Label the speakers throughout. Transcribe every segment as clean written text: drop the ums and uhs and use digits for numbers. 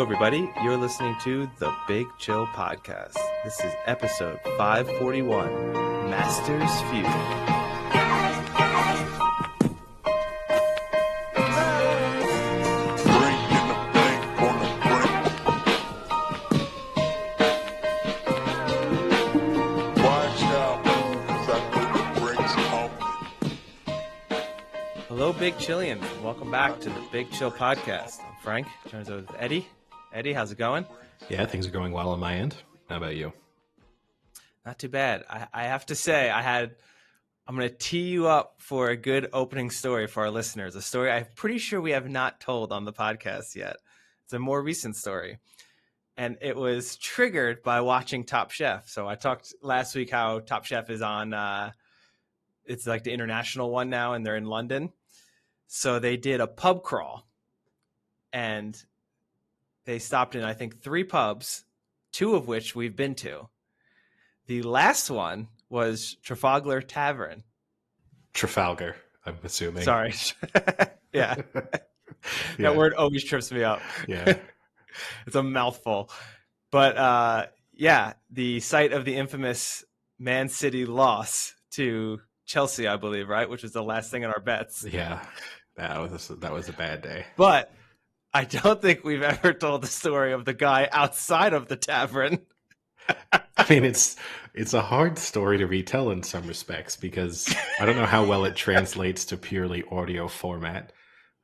Speaker 1: everybody. You're listening to the Big Chill Podcast. This is episode 541, Masters Feud. Hello, Big Chillians. Welcome back to the Big Chill Podcast. I'm Frank, joined with Eddie. Eddie, how's it going?
Speaker 2: Yeah, things are going well on my end. How about you?
Speaker 1: Not too bad. I have to say, I'm going to tee you up for a good opening story for our listeners. A story I'm pretty sure we have not told on the podcast yet. It's a more recent story. And it was triggered by watching Top Chef. So I talked last week how Top Chef is on, it's like the international one now, and they're in London. So they did a pub crawl, and they stopped in, I think, 3 pubs, 2 of which we've been to. The last one was Trafalgar Tavern.
Speaker 2: Trafalgar, I'm assuming.
Speaker 1: Sorry. Yeah. That word always trips me up.
Speaker 2: Yeah.
Speaker 1: It's a mouthful. But yeah, the site of the infamous Man City loss to Chelsea, I believe, right? Which was the last thing in our bets.
Speaker 2: Yeah. That was a bad day.
Speaker 1: But I don't think we've ever told the story of the guy outside of the tavern.
Speaker 2: I mean, it's a hard story to retell in some respects because I don't know how well it translates to purely audio format,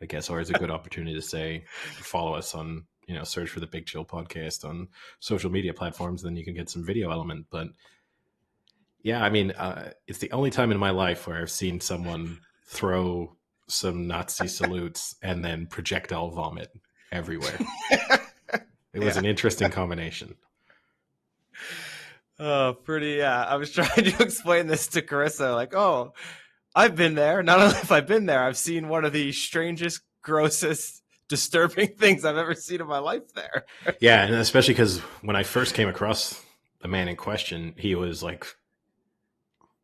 Speaker 2: I guess, or is a good opportunity to say, follow us on, search for the Big Chill Podcast on social media platforms, then you can get some video element. But yeah, I mean, it's the only time in my life where I've seen someone throw some Nazi salutes and then projectile vomit everywhere. It was an interesting combination.
Speaker 1: Oh, pretty, yeah. I was trying to explain this to Carissa, like, oh, I've been there. Not only have I been there, I've seen one of the strangest, grossest, disturbing things I've ever seen in my life there.
Speaker 2: Yeah, and especially because when I first came across the man in question, he was like,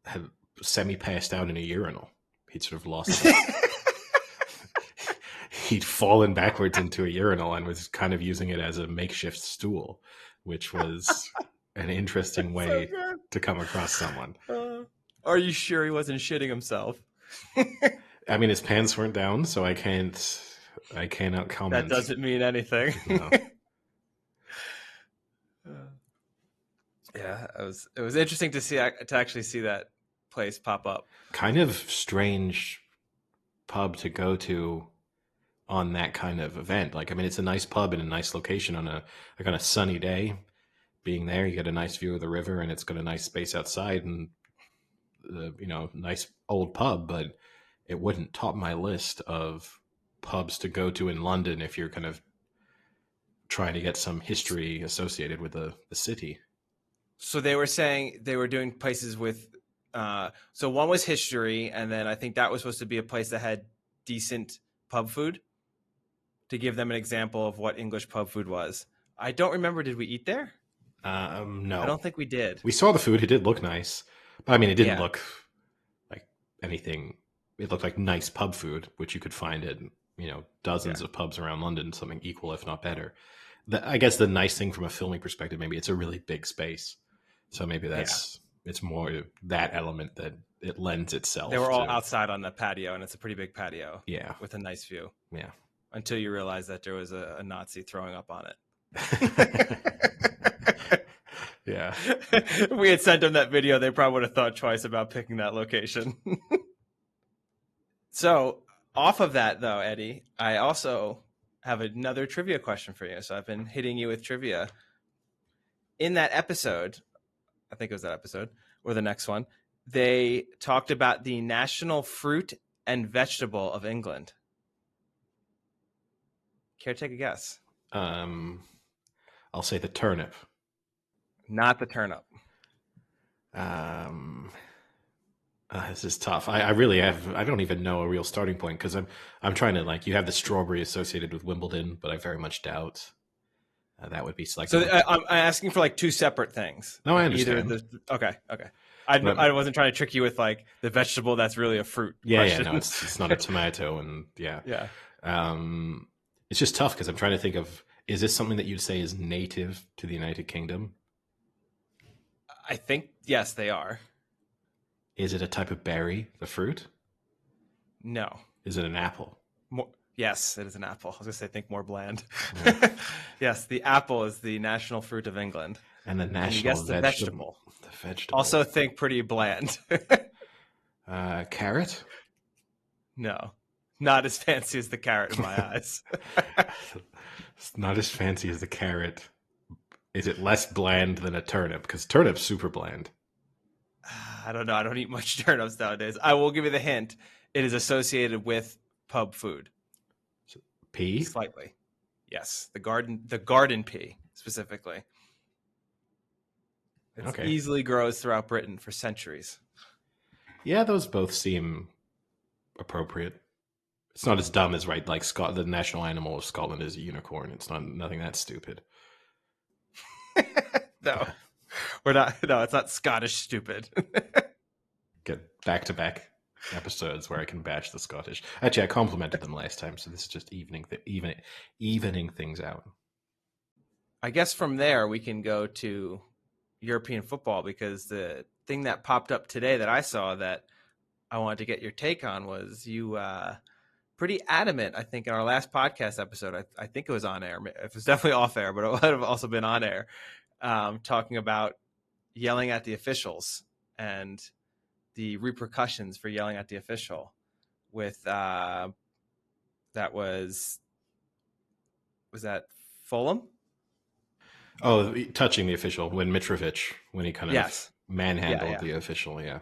Speaker 2: had semi-passed out in a urinal. He'd sort of lost it. He'd fallen backwards into a urinal and was kind of using it as a makeshift stool, which was an interesting way to come across someone.
Speaker 1: Are you sure he wasn't shitting himself?
Speaker 2: I mean, his pants weren't down, so I cannot comment.
Speaker 1: That doesn't mean anything.
Speaker 2: No.
Speaker 1: Yeah, it was interesting to actually see that place pop up.
Speaker 2: Kind of strange pub to go to on that kind of event. Like, I mean, it's a nice pub in a nice location on a sunny day. Being there, you get a nice view of the river, and it's got a nice space outside, and nice old pub. But it wouldn't top my list of pubs to go to in London if you're kind of trying to get some history associated with the city.
Speaker 1: So they were saying they were doing places with. So one was history, and then I think that was supposed to be a place that had decent pub food. To give them an example of what English pub food was. I don't remember. Did we eat there?
Speaker 2: No.
Speaker 1: I don't think we did.
Speaker 2: We saw the food. It did look nice. But I mean, it didn't look like anything. It looked like nice pub food, which you could find at, dozens of pubs around London, something equal, if not better. I guess the nice thing from a filming perspective, maybe it's a really big space. So maybe it's more that element that it lends itself.
Speaker 1: They were all outside on the patio, and it's a pretty big patio.
Speaker 2: Yeah.
Speaker 1: With a nice view.
Speaker 2: Yeah.
Speaker 1: Until you realize that there was a Nazi throwing up on it.
Speaker 2: Yeah.
Speaker 1: If we had sent them that video, they probably would have thought twice about picking that location. So off of that, though, Eddie, I also have another trivia question for you. So I've been hitting you with trivia. In that episode, I think it was that episode, or the next one, they talked about the national fruit and vegetable of England. Care to take a guess?
Speaker 2: I'll say the turnip.
Speaker 1: Not the turnip.
Speaker 2: This is tough. I really have. I don't even know a real starting point because I'm trying to you have the strawberry associated with Wimbledon, but I very much doubt that would be selected.
Speaker 1: So I'm asking for 2 separate things.
Speaker 2: No, I understand.
Speaker 1: Okay. I wasn't trying to trick you with the vegetable that's really a fruit.
Speaker 2: Yeah. No, it's not a tomato, and yeah.
Speaker 1: Yeah.
Speaker 2: It's just tough because I'm trying to think of Is this something that you'd say is native to the United Kingdom?
Speaker 1: I think, yes, they are.
Speaker 2: Is it a type of berry, the fruit?
Speaker 1: No.
Speaker 2: Is it an apple?
Speaker 1: Yes, it is an apple. I was going to say, think more bland.
Speaker 2: Yeah.
Speaker 1: Yes, the apple is the national fruit of England.
Speaker 2: And the
Speaker 1: And you
Speaker 2: national
Speaker 1: guessed the vegetable.
Speaker 2: The vegetable.
Speaker 1: Also think pretty bland.
Speaker 2: Carrot?
Speaker 1: No, not as fancy as the carrot in my eyes.
Speaker 2: It's not as fancy as the carrot. Is it less bland than a turnip? Because turnip's super bland.
Speaker 1: I don't know. I don't eat much turnips nowadays. I will give you the hint. It is associated with pub food.
Speaker 2: Pea?
Speaker 1: Slightly. Yes. The garden pea specifically. It easily grows throughout Britain for centuries.
Speaker 2: Yeah, those both seem appropriate. It's not as dumb as like the national animal of Scotland is a unicorn. It's nothing that stupid.
Speaker 1: No. We're not. No, it's not Scottish stupid.
Speaker 2: Get back-to-back episodes where I can bash the Scottish. Actually, I complimented them last time, so this is just evening things out.
Speaker 1: I guess from there we can go to European football, because the thing that popped up today that I saw that I wanted to get your take on was you pretty adamant, I think, in our last podcast episode. I think it was on air. It was definitely off air, but it would have also been on air, talking about yelling at the officials and the repercussions for yelling at the official. With that was that Fulham?
Speaker 2: Oh, touching the official when Mitrovic, when he kind of manhandled the official, yeah.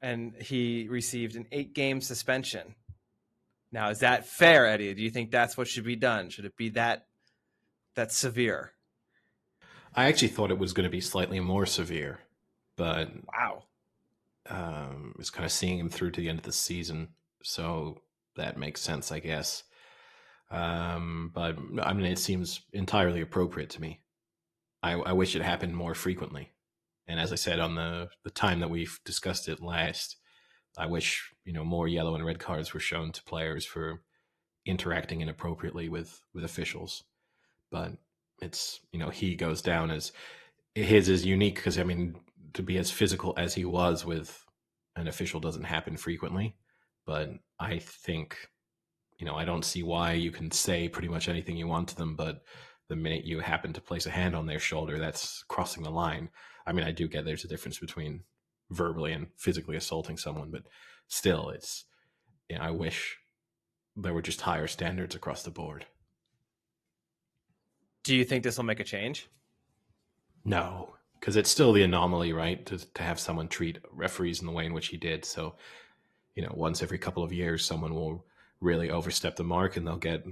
Speaker 1: And he received an 8-game suspension. Now, is that fair, Eddie? Do you think that's what should be done? Should it be that severe?
Speaker 2: I actually thought it was going to be slightly more severe, but
Speaker 1: wow,
Speaker 2: it's kind of seeing him through to the end of the season, so that makes sense, I guess. But I mean, it seems entirely appropriate to me. I wish it happened more frequently. And as I said on the time that we've discussed it last, I wish, more yellow and red cards were shown to players for interacting inappropriately with officials. But it's, he goes down as his is unique because, I mean, to be as physical as he was with an official doesn't happen frequently. But I think, I don't see why you can say pretty much anything you want to them, but the minute you happen to place a hand on their shoulder, that's crossing the line. I mean, I do get there's a difference between verbally and physically assaulting someone, but still, it's, I wish there were just higher standards across the board.
Speaker 1: Do you think this will make a change?
Speaker 2: No, because it's still the anomaly, right? To have someone treat referees in the way in which he did. So, once every couple of years, someone will really overstep the mark and they'll get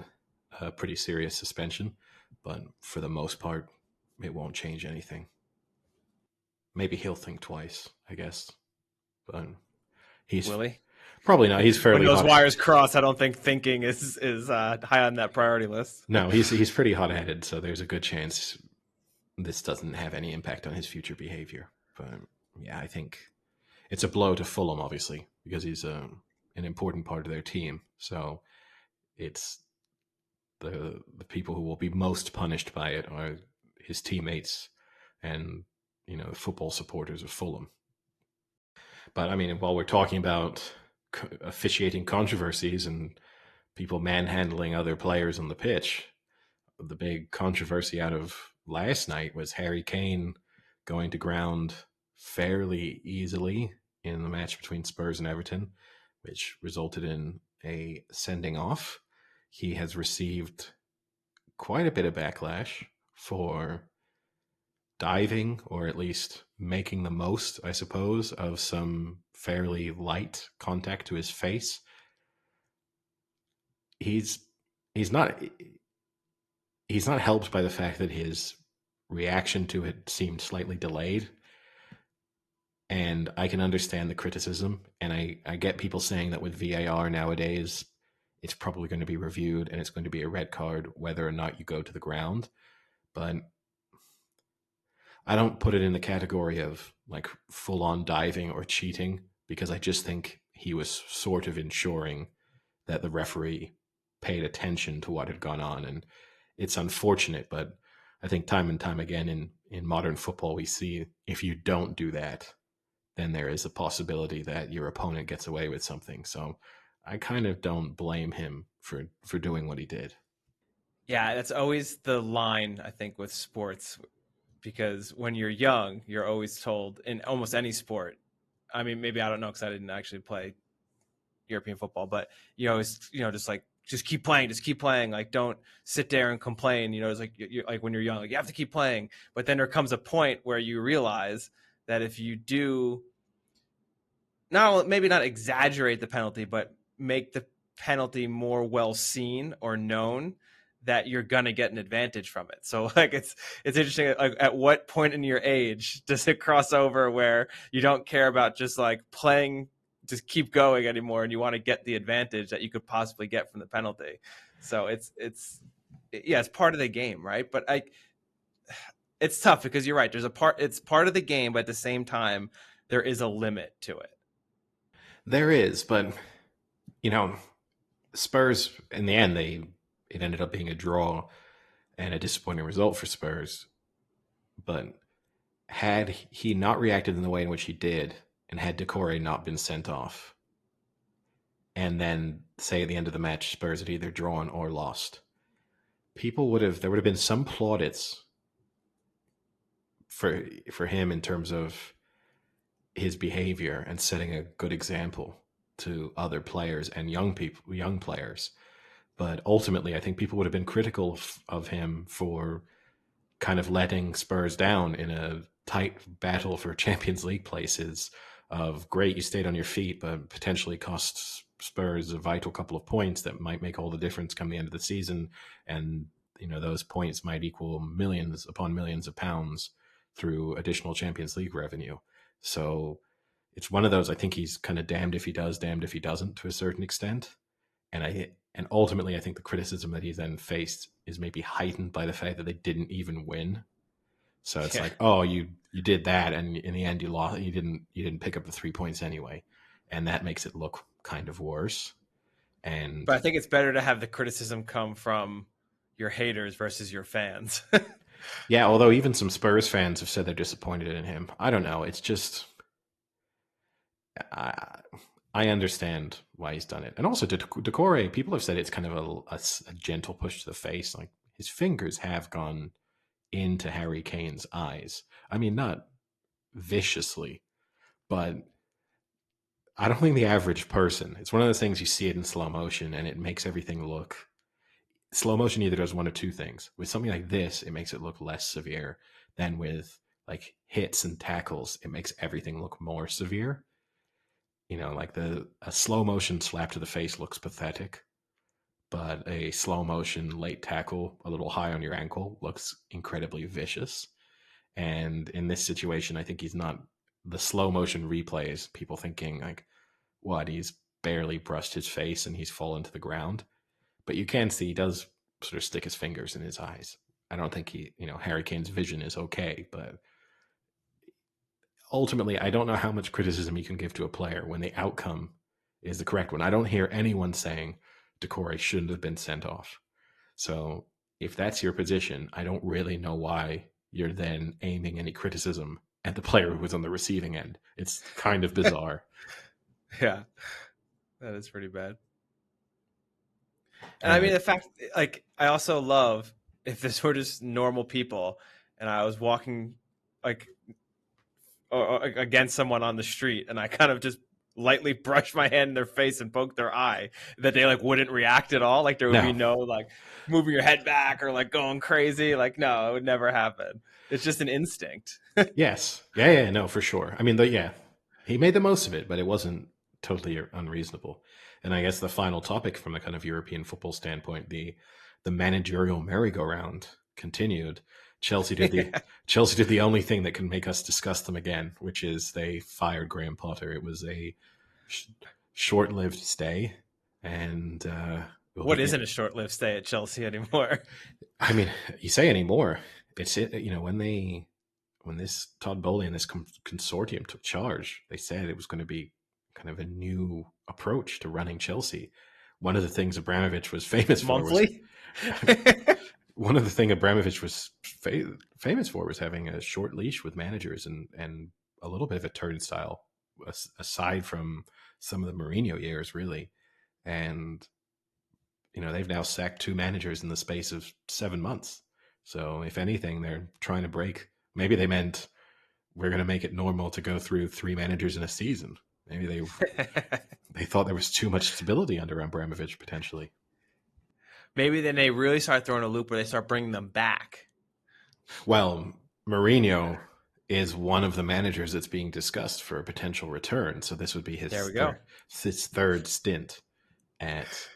Speaker 2: a pretty serious suspension. But for the most part, it won't change anything. Maybe he'll think twice, I guess. But
Speaker 1: will he?
Speaker 2: Probably not. He's fairly
Speaker 1: when those wires cross. I don't think thinking is high on that priority list.
Speaker 2: No, he's pretty hot-headed, so there's a good chance this doesn't have any impact on his future behavior. But yeah, I think it's a blow to Fulham, obviously, because he's an important part of their team. So it's the people who will be most punished by it are his teammates and football supporters of Fulham. But I mean, while we're talking about officiating controversies and people manhandling other players on the pitch, the big controversy out of last night was Harry Kane going to ground fairly easily in the match between Spurs and Everton, which resulted in a sending off. He has received quite a bit of backlash for diving, or at least making the most, I suppose, of some fairly light contact to his face. He's not helped by the fact that his reaction to it seemed slightly delayed. And I can understand the criticism, and I get people saying that with VAR nowadays, it's probably going to be reviewed and it's going to be a red card whether or not you go to the ground. But I don't put it in the category of like full-on diving or cheating, because I just think he was sort of ensuring that the referee paid attention to what had gone on. And it's unfortunate, but I think time and time again in modern football, we see if you don't do that, then there is a possibility that your opponent gets away with something. So I kind of don't blame him for doing what he did.
Speaker 1: Yeah, that's always the line, I think, with sports, because when you're young, you're always told in almost any sport. I mean, maybe I don't know because I didn't actually play European football, but it's just like just keep playing. Like, don't sit there and complain. It's like like when you're young, like you have to keep playing. But then there comes a point where you realize that if you do not maybe not exaggerate the penalty, but make the penalty more well seen or known, that you're gonna get an advantage from it. So like it's interesting. Like, at what point in your age does it cross over where you don't care about just like playing, just keep going anymore, and you want to get the advantage that you could possibly get from the penalty? So yeah, it's part of the game, right? But it's tough because you're right. It's part of the game, but at the same time, there is a limit to it.
Speaker 2: There is, but Spurs in the end it ended up being a draw and a disappointing result for Spurs. But had he not reacted in the way in which he did, and had Decore not been sent off, and then say at the end of the match Spurs had either drawn or lost, there would have been some plaudits for him in terms of his behavior and setting a good example to other players and young players. But ultimately, I think people would have been critical of him for kind of letting Spurs down in a tight battle for Champions League places. Of great, you stayed on your feet, but potentially cost Spurs a vital couple of points that might make all the difference come the end of the season. And those points might equal millions upon millions of pounds through additional Champions League revenue. So it's one of those. I think he's kind of damned if he does, damned if he doesn't, to a certain extent. And ultimately, I think the criticism that he then faced is maybe heightened by the fact that they didn't even win. So it's
Speaker 1: Yeah.
Speaker 2: like, oh, you did that, and in the end, you lost. You didn't pick up the 3 points anyway, and that makes it look kind of worse. And
Speaker 1: But I think it's better to have the criticism come from your haters versus your fans.
Speaker 2: yeah, although even some Spurs fans have said they're disappointed in him. I don't know. It's just I understand why he's done it. And also, Decore, people have said it's kind of a gentle push to the face. Like, his fingers have gone into Harry Kane's eyes. I mean, not viciously, but I don't think the average person, it's one of those things you see it in slow motion and it makes everything look. Slow motion either does one or two things. With something like this, it makes it look less severe than with like hits and tackles. It makes everything look more severe. Like a slow motion slap to the face looks pathetic, but a slow motion late tackle, a little high on your ankle, looks incredibly vicious. And in this situation, I think he's not the slow motion replays, people thinking like, what, he's barely brushed his face and he's fallen to the ground. But you can see he does sort of stick his fingers in his eyes. I don't think Harry Kane's vision is okay, but ultimately, I don't know how much criticism you can give to a player when the outcome is the correct one. I don't hear anyone saying Decore shouldn't have been sent off. So if that's your position, I don't really know why you're then aiming any criticism at the player who was on the receiving end. It's kind of bizarre.
Speaker 1: Yeah, that is pretty bad. And I
Speaker 2: And
Speaker 1: mean, the fact, like, I also love if this were just normal people and I was walking like or against someone on the street and I kind of just lightly brush my hand in their face and poke their eye, that they like wouldn't react at all. Like, there would be
Speaker 2: no,
Speaker 1: no like moving your head back or like going crazy. Like, no, it would never happen. It's just an instinct.
Speaker 2: yes, yeah, no, for sure. I mean, yeah, he made the most of it, but it wasn't totally unreasonable. And I guess the final topic from a kind of European football standpoint, the managerial merry-go-round continued. Chelsea did the
Speaker 1: Yeah.
Speaker 2: Chelsea did the only thing that can make us discuss them again, which is they fired Graham Potter. It was a short-lived stay, and
Speaker 1: What isn't a short-lived stay at Chelsea anymore?
Speaker 2: I mean, you say anymore. It's when this Todd Bowley and this consortium took charge, they said it was going to be kind of a new approach to running Chelsea. One of the things Abramovich was famous for was
Speaker 1: Monthly?
Speaker 2: one of the things Abramovich was famous for was having a short leash with managers and a little bit of a turnstile, aside from some of the Mourinho years, really. And they've now sacked 2 managers in the space of 7 months. So if anything, they're trying to break. Maybe they meant we're going to make it normal to go through 3 managers in a season. Maybe they thought there was too much stability under Abramovich potentially.
Speaker 1: Maybe then they really start throwing a loop where they start bringing them back.
Speaker 2: Well, Mourinho is one of the managers that's being discussed for a potential return. So this would be his third stint at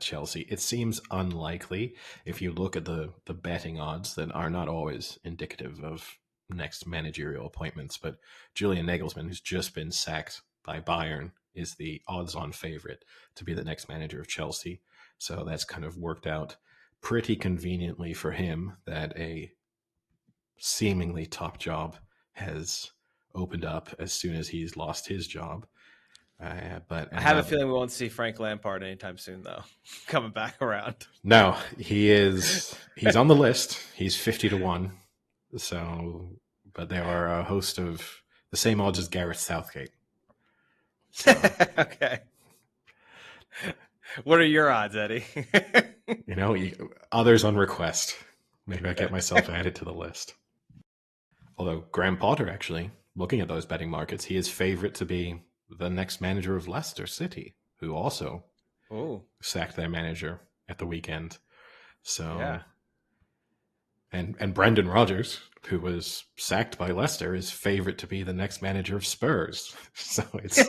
Speaker 2: Chelsea. It seems unlikely if you look at the betting odds that are not always indicative of next managerial appointments. But Julian Nagelsmann, who's just been sacked by Bayern, is the odds-on favorite to be the next manager of Chelsea. So that's kind of worked out pretty conveniently for him that a seemingly top job has opened up as soon as he's lost his job. But
Speaker 1: I have a feeling we won't see Frank Lampard anytime soon, though, coming back around.
Speaker 2: No, he's on the list. He's 50-1. So, but there are a host of the same odds as Gareth Southgate.
Speaker 1: So. Okay. What are your odds, Eddie?
Speaker 2: Others on request. Maybe I get myself added to the list. Although Graham Potter, actually, looking at those betting markets, he is favorite to be the next manager of Leicester City, who also sacked their manager at the weekend. So,
Speaker 1: yeah.
Speaker 2: And Brendan Rodgers, who was sacked by Leicester, is favorite to be the next manager of Spurs. So it's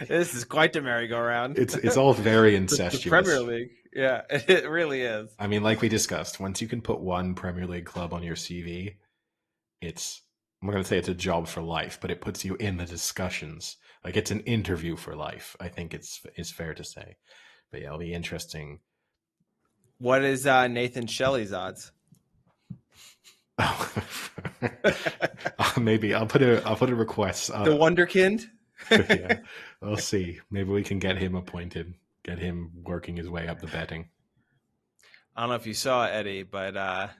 Speaker 1: this is quite the merry-go-round.
Speaker 2: It's all very incestuous.
Speaker 1: The Premier League, yeah, it really is.
Speaker 2: I mean, like we discussed, once you can put one Premier League club on your CV, I'm going to say it's a job for life, but it puts you in the discussions. Like it's an interview for life. I think it's fair to say. But yeah, it'll be interesting.
Speaker 1: What is Nathan Shelley's odds?
Speaker 2: Maybe I'll put a request.
Speaker 1: The Wonderkind.
Speaker 2: Yeah, we'll see. Maybe we can get him appointed. Get him working his way up the betting.
Speaker 1: I don't know if you saw Eddie, but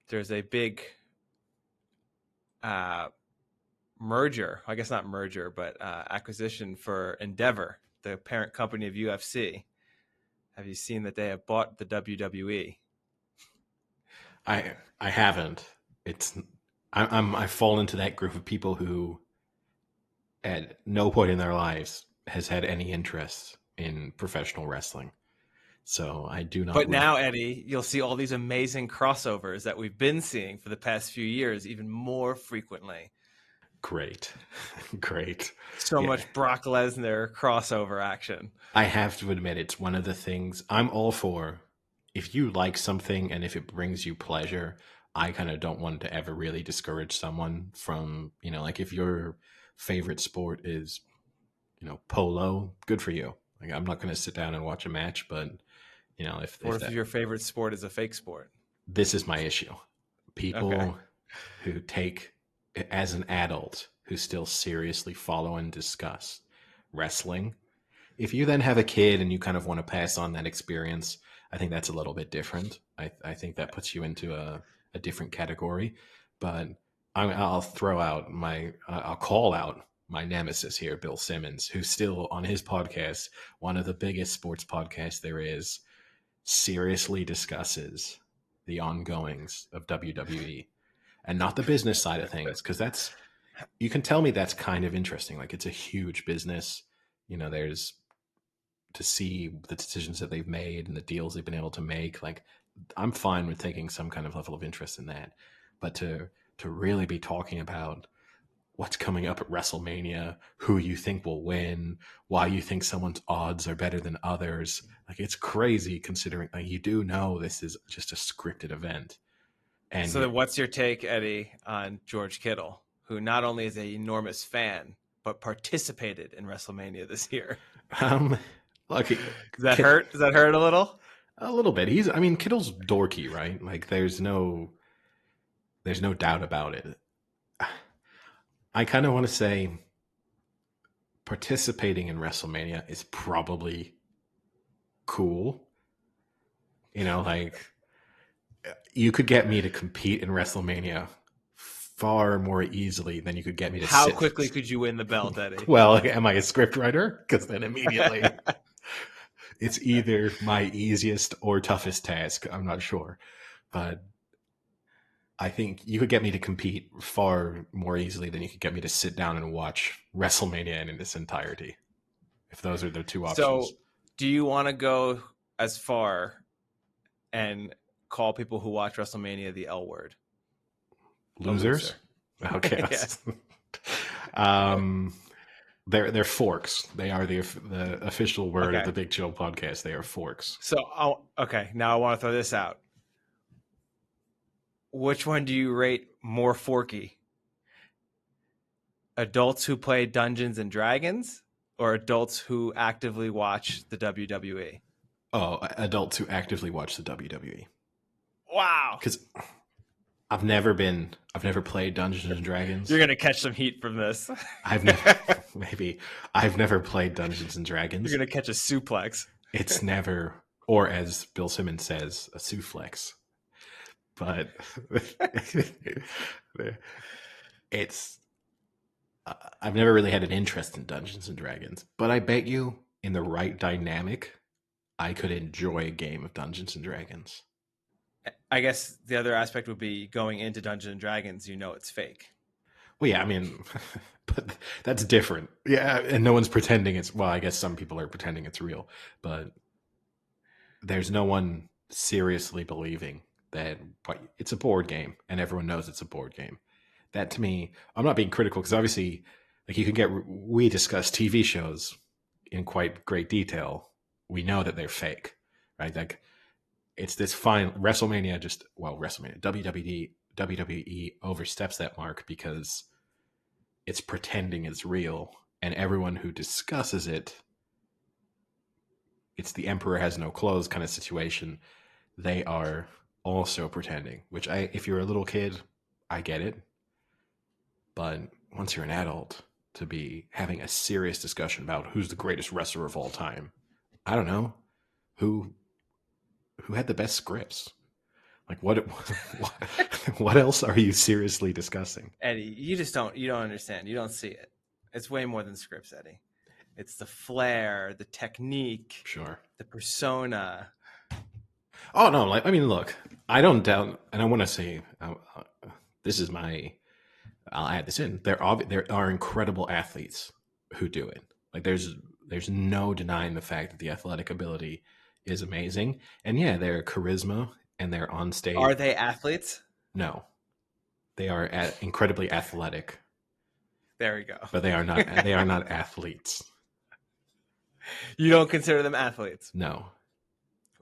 Speaker 1: there's a big merger. I guess not merger, but acquisition for Endeavor, the parent company of UFC. Have you seen that they have bought the WWE?
Speaker 2: I haven't. I fall into that group of people who, at no point in their lives, has had any interest in professional wrestling. So I do not.
Speaker 1: But now, Eddie, you'll see all these amazing crossovers that we've been seeing for the past few years, even more frequently.
Speaker 2: Great.
Speaker 1: So much Brock Lesnar crossover action.
Speaker 2: I have to admit, it's one of the things I'm all for. If you like something and if it brings you pleasure, I kind of don't want to ever really discourage someone from, like if your favorite sport is, polo, good for you. Like I'm not going to sit down and watch a match, but if
Speaker 1: your favorite sport is a fake sport.
Speaker 2: This is my issue. People who take, as an adult, who still seriously follow and discuss wrestling. If you then have a kid and you kind of want to pass on that experience, I think that's a little bit different. I think that puts you into a different category. But I'll call out my nemesis here, Bill Simmons, who's still on his podcast, one of the biggest sports podcasts there is, seriously discusses the ongoings of WWE and not the business side of things. Because you can tell me that's kind of interesting. Like it's a huge business. There's to see the decisions that they've made and the deals they've been able to make. Like I'm fine with taking some kind of level of interest in that, but to really be talking about what's coming up at WrestleMania, who you think will win, why you think someone's odds are better than others. Like it's crazy considering you do know this is just a scripted event. And
Speaker 1: so then what's your take, Eddie, on George Kittle, who not only is an enormous fan, but participated in WrestleMania this year?
Speaker 2: Does
Speaker 1: that hurt? Does that hurt a little?
Speaker 2: A little bit. Kittle's dorky, right? Like there's no doubt about it. I kind of want to say participating in WrestleMania is probably cool, You know, like you could get me to compete in WrestleMania far more easily than you could get me to
Speaker 1: How
Speaker 2: sit.
Speaker 1: quickly could you win the belt, Eddie?
Speaker 2: Well, am I a script writer? Because then immediately it's either my easiest or toughest task. I'm not sure. But I think you could get me to compete far more easily than you could get me to sit down and watch WrestleMania in its entirety. If those are the two options.
Speaker 1: So, do you want to go as far and call people who watch WrestleMania the L word? A
Speaker 2: Losers?
Speaker 1: loser.
Speaker 2: Okay.
Speaker 1: Yes.
Speaker 2: um, they're forks. They are the official word of
Speaker 1: Okay.
Speaker 2: the Big Chill podcast. They are forks.
Speaker 1: So, okay. Now I want to throw this out. Which one do you rate more forky? Adults who play Dungeons and Dragons or adults who actively watch the WWE?
Speaker 2: Oh, adults who actively watch the WWE.
Speaker 1: Wow.
Speaker 2: Because I've never played Dungeons and Dragons.
Speaker 1: You're going to catch some heat from this.
Speaker 2: I've never played Dungeons and Dragons.
Speaker 1: You're going to catch a suplex.
Speaker 2: It's never, or as Bill Simmons says, a suplex. But it's, I've never really had an interest in Dungeons and Dragons. But I bet you, in the right dynamic, I could enjoy a game of Dungeons and Dragons.
Speaker 1: I guess the other aspect would be going into Dungeons and Dragons, you know it's fake.
Speaker 2: Well, yeah, I mean, but that's different. Yeah, and no one's pretending it's, well, I guess some people are pretending it's real, but there's no one seriously believing that it's a board game and everyone knows it's a board game. That to me, I'm not being critical because obviously, like we discuss TV shows in quite great detail. We know that they're fake, right? Like it's this fine WrestleMania, WWE oversteps that mark because it's pretending it's real, and everyone who discusses it, it's the emperor has no clothes kind of situation. They are also pretending, which if you're a little kid, I get it. But once you're an adult, to be having a serious discussion about who's the greatest wrestler of all time, I don't know who had the best scripts. Like what else are you seriously discussing?
Speaker 1: Eddie, you don't understand. You don't see it. It's way more than scripts, Eddie. It's the flair, the technique,
Speaker 2: Sure.
Speaker 1: the persona.
Speaker 2: Oh no, like I mean, look, I don't doubt, and I want to say, this is my. I'll add this in. There are incredible athletes who do it. Like there's no denying the fact that the athletic ability is amazing, and yeah, their charisma and they're on stage.
Speaker 1: Are they athletes?
Speaker 2: No, they are incredibly athletic.
Speaker 1: There we go.
Speaker 2: But they are not. They are not athletes.
Speaker 1: You don't consider them athletes?
Speaker 2: No.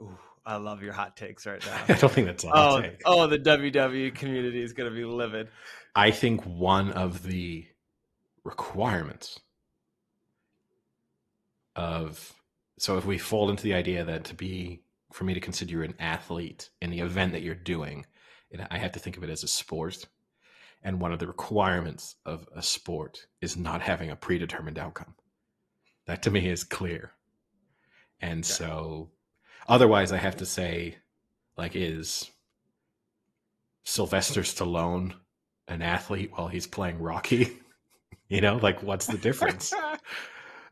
Speaker 1: Ooh, I love your hot takes right now.
Speaker 2: I don't think that's a hot take.
Speaker 1: Oh, the WWE community is going to be livid.
Speaker 2: I think one of the requirements so if we fall into the idea that for me to consider you an athlete in the event that you're doing, I have to think of it as a sport. And one of the requirements of a sport is not having a predetermined outcome. That to me is clear. And so otherwise I have to say, like, is Sylvester Stallone an athlete while he's playing Rocky? You know, like what's the difference?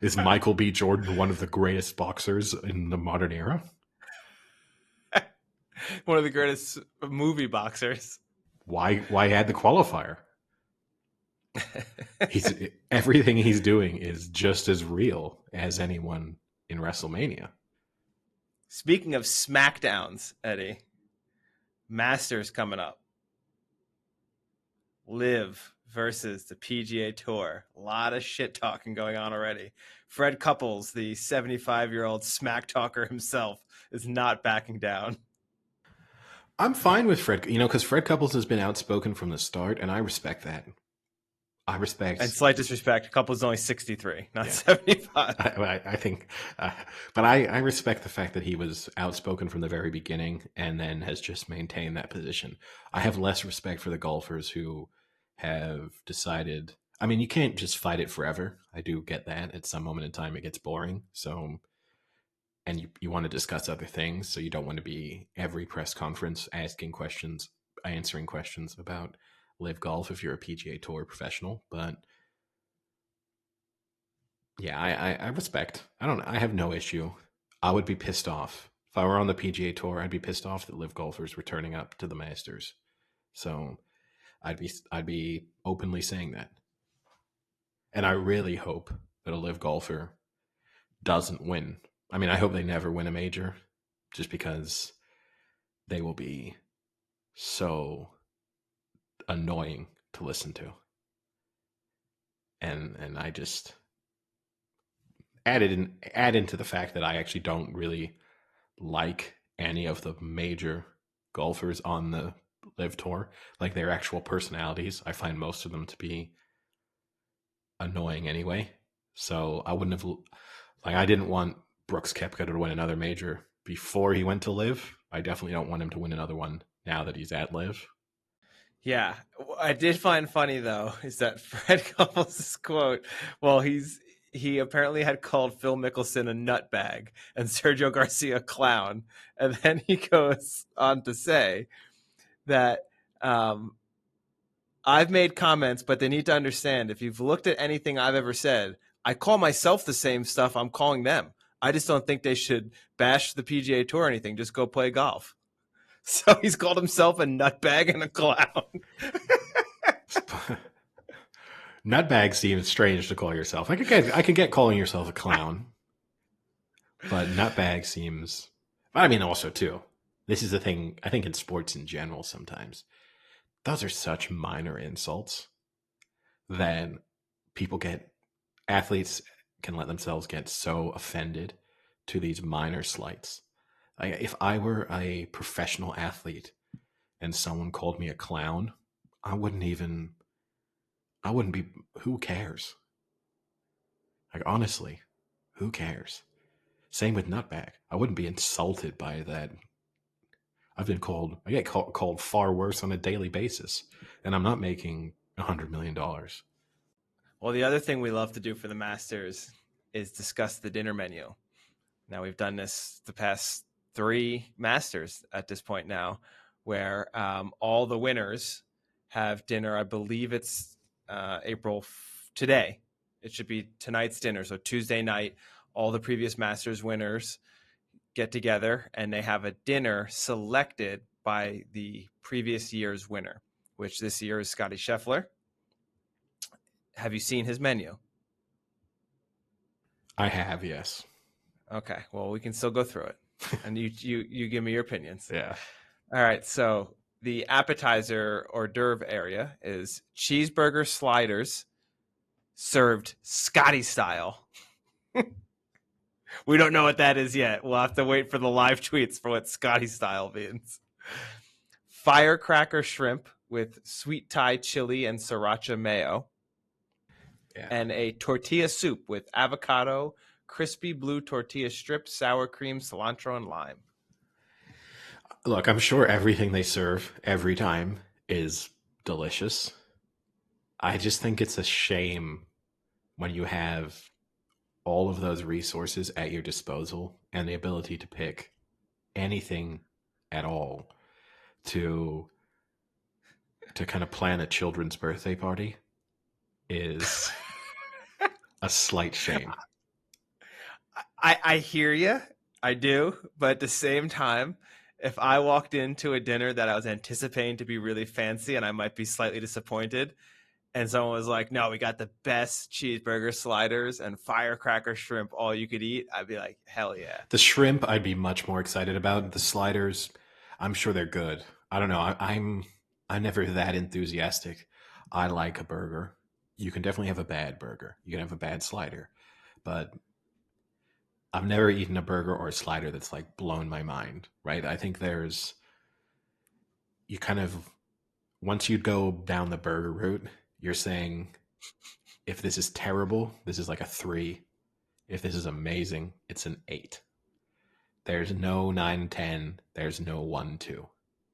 Speaker 2: Is Michael B. Jordan one of the greatest boxers in the modern era?
Speaker 1: One of the greatest movie boxers.
Speaker 2: Why add the qualifier? Everything he's doing is just as real as anyone in WrestleMania.
Speaker 1: Speaking of SmackDowns, Eddie, Masters coming up. LIV versus the PGA Tour. A lot of shit talking going on already. Fred Couples, the 75-year-old smack talker himself, is not backing down.
Speaker 2: I'm fine with Fred, because Fred Couples has been outspoken from the start, and I respect that. And
Speaker 1: slight disrespect, Couples is only 63, not 75.
Speaker 2: I think, but I respect the fact that he was outspoken from the very beginning and then has just maintained that position. I have less respect for the golfers who have decided. I mean, you can't just fight it forever. I do get that. At some moment in time, it gets boring. So, and you want to discuss other things, so you don't want to be every press conference asking questions, answering questions about LIV Golf if you're a PGA Tour professional. But yeah, I respect. I have no issue. I would be pissed off if I were on the PGA Tour. I'd be pissed off that LIV golfers were turning up to the Masters. So I'd be openly saying that. And I really hope that a LIV golfer doesn't win. I mean, I hope they never win a major, just because they will be so annoying to listen to. And I just add into the fact that I actually don't really like any of the major golfers on the LIV tour, like their actual personalities. I find most of them to be annoying anyway. So I wouldn't have, like, I didn't want Brooks Koepka to win another major before he went to LIV. I definitely don't want him to win another one now that he's at LIV.
Speaker 1: Yeah, I did find funny though is that Fred Couples' quote. Well, he apparently had called Phil Mickelson a nutbag and Sergio Garcia a clown, and then he goes on to say that I've made comments, but they need to understand if you've looked at anything I've ever said, I call myself the same stuff I'm calling them. I just don't think they should bash the PGA Tour or anything. Just go play golf. So he's called himself a nutbag and a clown.
Speaker 2: Nutbag seems strange to call yourself. I could get calling yourself a clown, but nutbag seems. I mean, also too. This is the thing. I think in sports in general, sometimes those are such minor insults that athletes can let themselves get so offended to these minor slights. Like, if I were a professional athlete and someone called me a clown, I wouldn't be, who cares? Like, honestly, who cares? Same with nutbag. I wouldn't be insulted by that. I get called far worse on a daily basis, and I'm not making $100 million.
Speaker 1: Well, the other thing we love to do for the Masters is discuss the dinner menu. Now, we've done this the past 3 Masters at this point now, where all the winners have dinner. I believe it's today. It should be tonight's dinner. So Tuesday night, all the previous Masters winners get together and they have a dinner selected by the previous year's winner, which this year is Scottie Scheffler. Have you seen his menu?
Speaker 2: I have, yes.
Speaker 1: Okay, well, we can still go through it, and you give me your opinions.
Speaker 2: Yeah.
Speaker 1: All right, so the appetizer hors d'oeuvre area is cheeseburger sliders served Scottie style. We don't know what that is yet. We'll have to wait for the live tweets for what Scottie style means. Firecracker shrimp with sweet Thai chili and sriracha mayo. Yeah. And a tortilla soup with avocado, crispy blue tortilla strips, sour cream, cilantro, and lime.
Speaker 2: Look, I'm sure everything they serve every time is delicious. I just think it's a shame when you have all of those resources at your disposal and the ability to pick anything at all to kind of plan a children's birthday party is a slight shame.
Speaker 1: I hear you. I do. But at the same time, if I walked into a dinner that I was anticipating to be really fancy and I might be slightly disappointed, and someone was like, no, we got the best cheeseburger sliders and firecracker shrimp, all you could eat, I'd be like, hell yeah.
Speaker 2: The shrimp, I'd be much more excited about. The sliders, I'm sure they're good. I don't know. I'm never that enthusiastic. I like a burger. You can definitely have a bad burger. You can have a bad slider. But I've never eaten a burger or a slider that's like blown my mind, right? I think once you go down the burger route, you're saying, if this is terrible, this is like a 3. If this is amazing, it's an 8. There's no 9, 10. There's no 1, 2.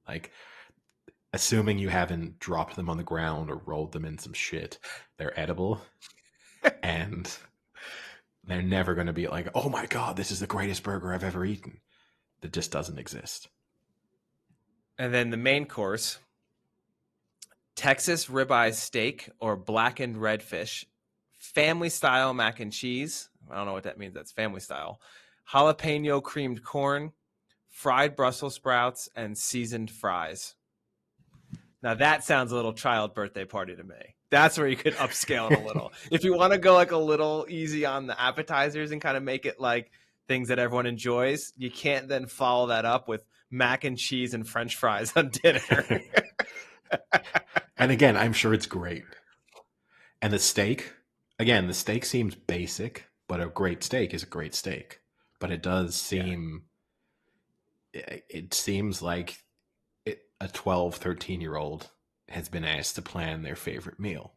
Speaker 2: Like, assuming you haven't dropped them on the ground or rolled them in some shit, they're edible. And They're never going to be like, oh my God, this is the greatest burger I've ever eaten. That just doesn't exist.
Speaker 1: And then the main course, Texas ribeye steak or blackened redfish, family style mac and cheese. I don't know what that means. That's family style. Jalapeno creamed corn, fried Brussels sprouts, and seasoned fries. Now that sounds a little child birthday party to me. That's where you could upscale it a little. If you want to go like a little easy on the appetizers and kind of make it like things that everyone enjoys, you can't then follow that up with mac and cheese and French fries on dinner.
Speaker 2: And again, I'm sure it's great. And the steak, again, the steak seems basic, but a great steak is a great steak. But it does seem, it seems like a 12, 13-year-old has been asked to plan their favorite meal.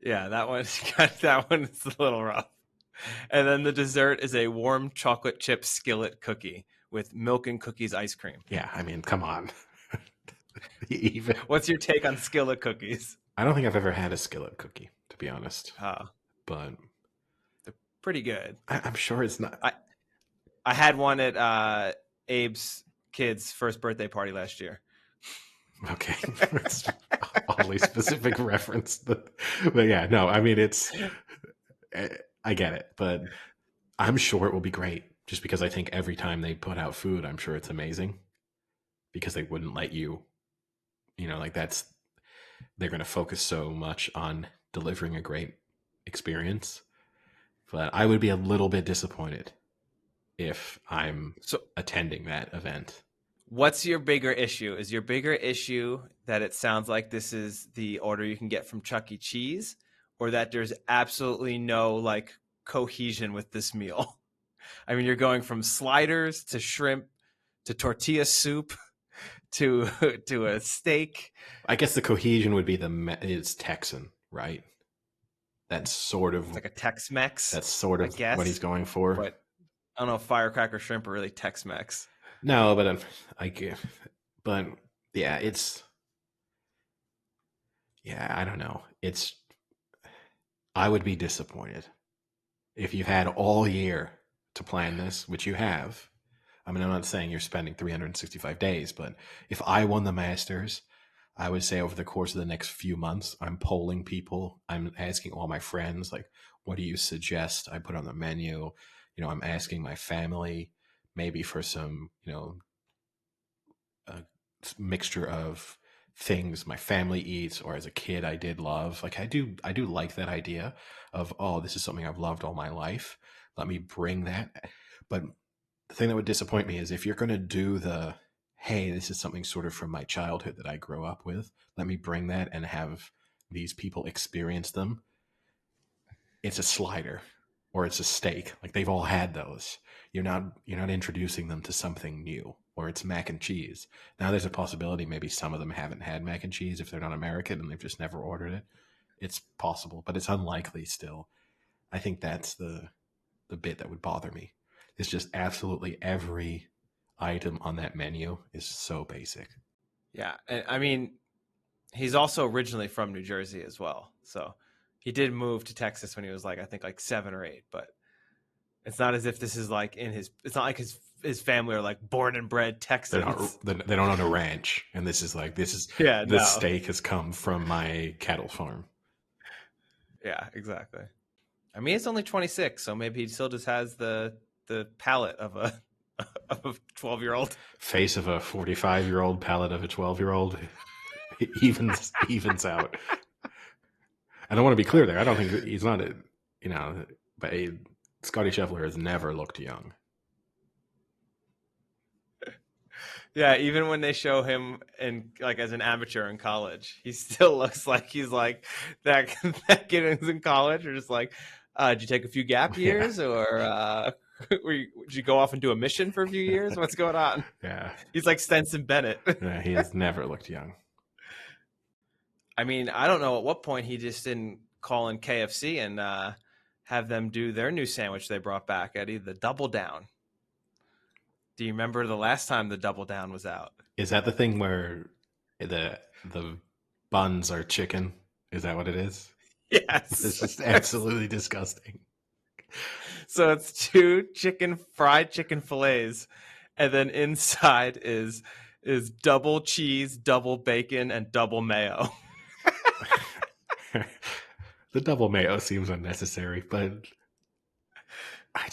Speaker 1: Yeah, that one's a little rough. And then the dessert is a warm chocolate chip skillet cookie with milk and cookies ice cream.
Speaker 2: Yeah, I mean, come on.
Speaker 1: What's your take on skillet cookies?
Speaker 2: I don't think I've ever had a skillet cookie, to be honest. But
Speaker 1: they're pretty good.
Speaker 2: I'm sure it's not.
Speaker 1: I had one at Abe's kid's first birthday party last year.
Speaker 2: Okay. That's oddly specific reference. But yeah, no, I mean, I get it, but I'm sure it will be great just because I think every time they put out food, I'm sure it's amazing because they wouldn't let you, like they're going to focus so much on delivering a great experience. But I would be a little bit disappointed if I'm attending that event.
Speaker 1: What's your bigger issue? Is your bigger issue that it sounds like this is the order you can get from Chuck E. Cheese, or that there's absolutely no like cohesion with this meal? I mean, you're going from sliders to shrimp to tortilla soup to a steak.
Speaker 2: I guess the cohesion would be it's Texan, right? That's sort of
Speaker 1: it's like a Tex-Mex.
Speaker 2: That's sort of what he's going for.
Speaker 1: But I don't know if firecracker shrimp are really Tex-Mex.
Speaker 2: No, but yeah, I don't know. I would be disappointed if you had all year to plan this, which you have. I mean, I'm not saying you're spending 365 days, but if I won the Masters, I would say over the course of the next few months, I'm polling people. I'm asking all my friends, like, what do you suggest I put on the menu? I'm asking my family, maybe for some, a mixture of things my family eats or as a kid I did love. Like I do like that idea of, oh, this is something I've loved all my life. Let me bring that. But the thing that would disappoint me is if you're going to do hey, this is something sort of from my childhood that I grew up with. Let me bring that and have these people experience them. It's a slider or it's a steak. Like they've all had those. You're not introducing them to something new. Or it's mac and cheese. Now there's a possibility maybe some of them haven't had mac and cheese if they're not American and they've just never ordered it. It's possible, but it's unlikely still. I think that's the bit that would bother me. It's just absolutely every item on that menu is so basic.
Speaker 1: Yeah, and I mean, he's also originally from New Jersey as well. So he did move to Texas when he was I think 7 or 8, but it's not as if this is it's not like his family are born and bred Texans.
Speaker 2: They don't own a ranch, and this steak has come from my cattle farm.
Speaker 1: Yeah, exactly. I mean, it's only 26, so maybe he still just has the palate of a 12-year-old.
Speaker 2: Face of a 45-year-old, palate of a 12-year-old. evens out. And I want to be clear there. I don't think he's not but Scottie Scheffler has never looked young.
Speaker 1: Yeah, even when they show him as an amateur in college, he still looks like he's that kid who's in college, or just did you take a few gap years, or did you go off and do a mission for a few years? What's going on?
Speaker 2: Yeah,
Speaker 1: he's like Stenson Bennett.
Speaker 2: Yeah, he has never looked young.
Speaker 1: I mean, I don't know at what point he just didn't call in KFC and have them do their new sandwich they brought back, Eddie, the Double Down. Do you remember the last time the Double Down was out?
Speaker 2: Is that the thing where the buns are chicken? Is that what it is?
Speaker 1: Yes.
Speaker 2: It's just absolutely disgusting.
Speaker 1: So it's two fried chicken fillets, and then inside is double cheese, double bacon, and double mayo.
Speaker 2: The double mayo seems unnecessary, but I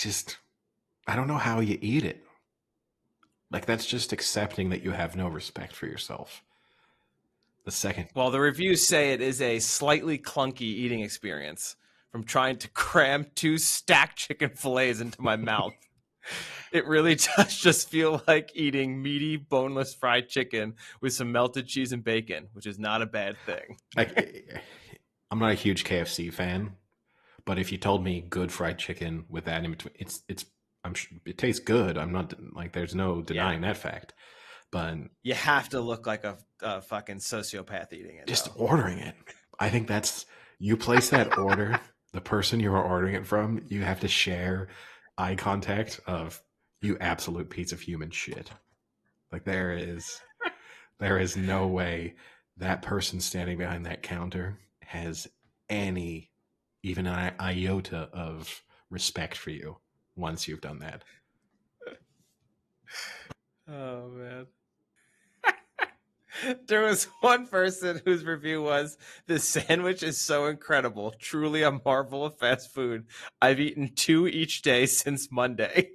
Speaker 2: don't know how you eat it. Like, that's just accepting that you have no respect for yourself. The second.
Speaker 1: Well, the reviews say it is a slightly clunky eating experience from trying to cram two stacked chicken fillets into my mouth. It really does just feel like eating meaty, boneless fried chicken with some melted cheese and bacon, which is not a bad thing.
Speaker 2: I'm not a huge KFC fan, but if you told me good fried chicken with that in between, it tastes good. I'm not like, there's no denying that fact. But
Speaker 1: you have to look like a fucking sociopath eating it.
Speaker 2: Just ordering it. I think you place that order, the person you are ordering it from, you have to share eye contact of, you absolute piece of human shit. Like, there is no way that person standing behind that counter has even an iota of respect for you once you've done that.
Speaker 1: Oh, man. There was one person whose review was, "This sandwich is so incredible. Truly a marvel of fast food. I've eaten 2 each day since Monday."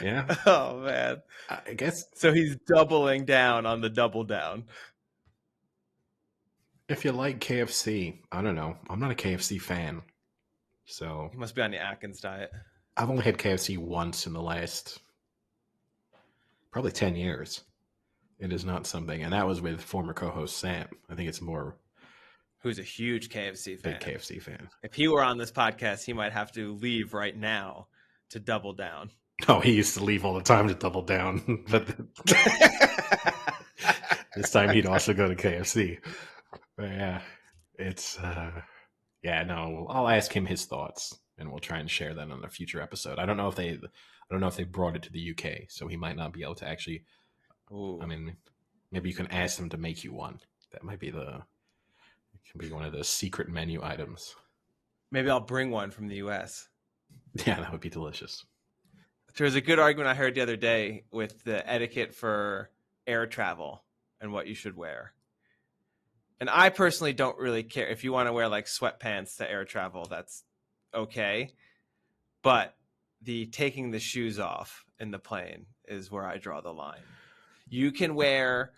Speaker 2: Yeah.
Speaker 1: Oh, man.
Speaker 2: I guess.
Speaker 1: So he's doubling down on the double down.
Speaker 2: If you like KFC, I don't know. I'm not a KFC fan. So
Speaker 1: He must be on the Atkins diet.
Speaker 2: I've only had KFC once in the last probably 10 years. It is not something, and that was with former co-host Sam. I think it's more,
Speaker 1: who's a huge KFC fan.
Speaker 2: Big KFC fan.
Speaker 1: If he were on this podcast, he might have to leave right now to double down.
Speaker 2: Oh, he used to leave all the time to double down, but this time he'd also go to KFC. But yeah, it's no. I'll ask him his thoughts, and we'll try and share that on a future episode. I don't know if they brought it to the UK, so he might not be able to actually. Ooh. I mean, maybe you can ask them to make you one. That might be it can be one of those secret menu items.
Speaker 1: Maybe I'll bring one from the US.
Speaker 2: Yeah, that would be delicious.
Speaker 1: There was a good argument I heard the other day with the etiquette for air travel and what you should wear. And I personally don't really care. If you want to wear like sweatpants to air travel, that's okay. But the taking the shoes off in the plane is where I draw the line. You can wear,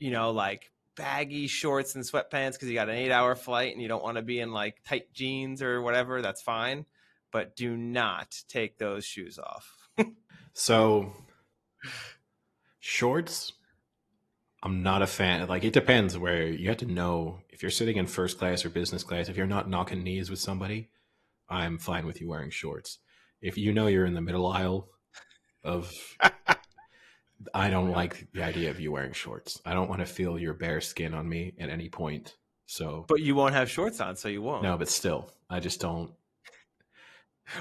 Speaker 1: like baggy shorts and sweatpants because you got an 8-hour flight and you don't want to be in like tight jeans or whatever. That's fine. But do not take those shoes off.
Speaker 2: So, shorts, I'm not a fan. Like, it depends where you have to know if you're sitting in first class or business class. If you're not knocking knees with somebody, I'm fine with you wearing shorts. If you're in the middle aisle of, I don't like the idea of you wearing shorts. I don't want to feel your bare skin on me at any point. So,
Speaker 1: but you won't have shorts on, so you won't.
Speaker 2: No, but still, I just don't.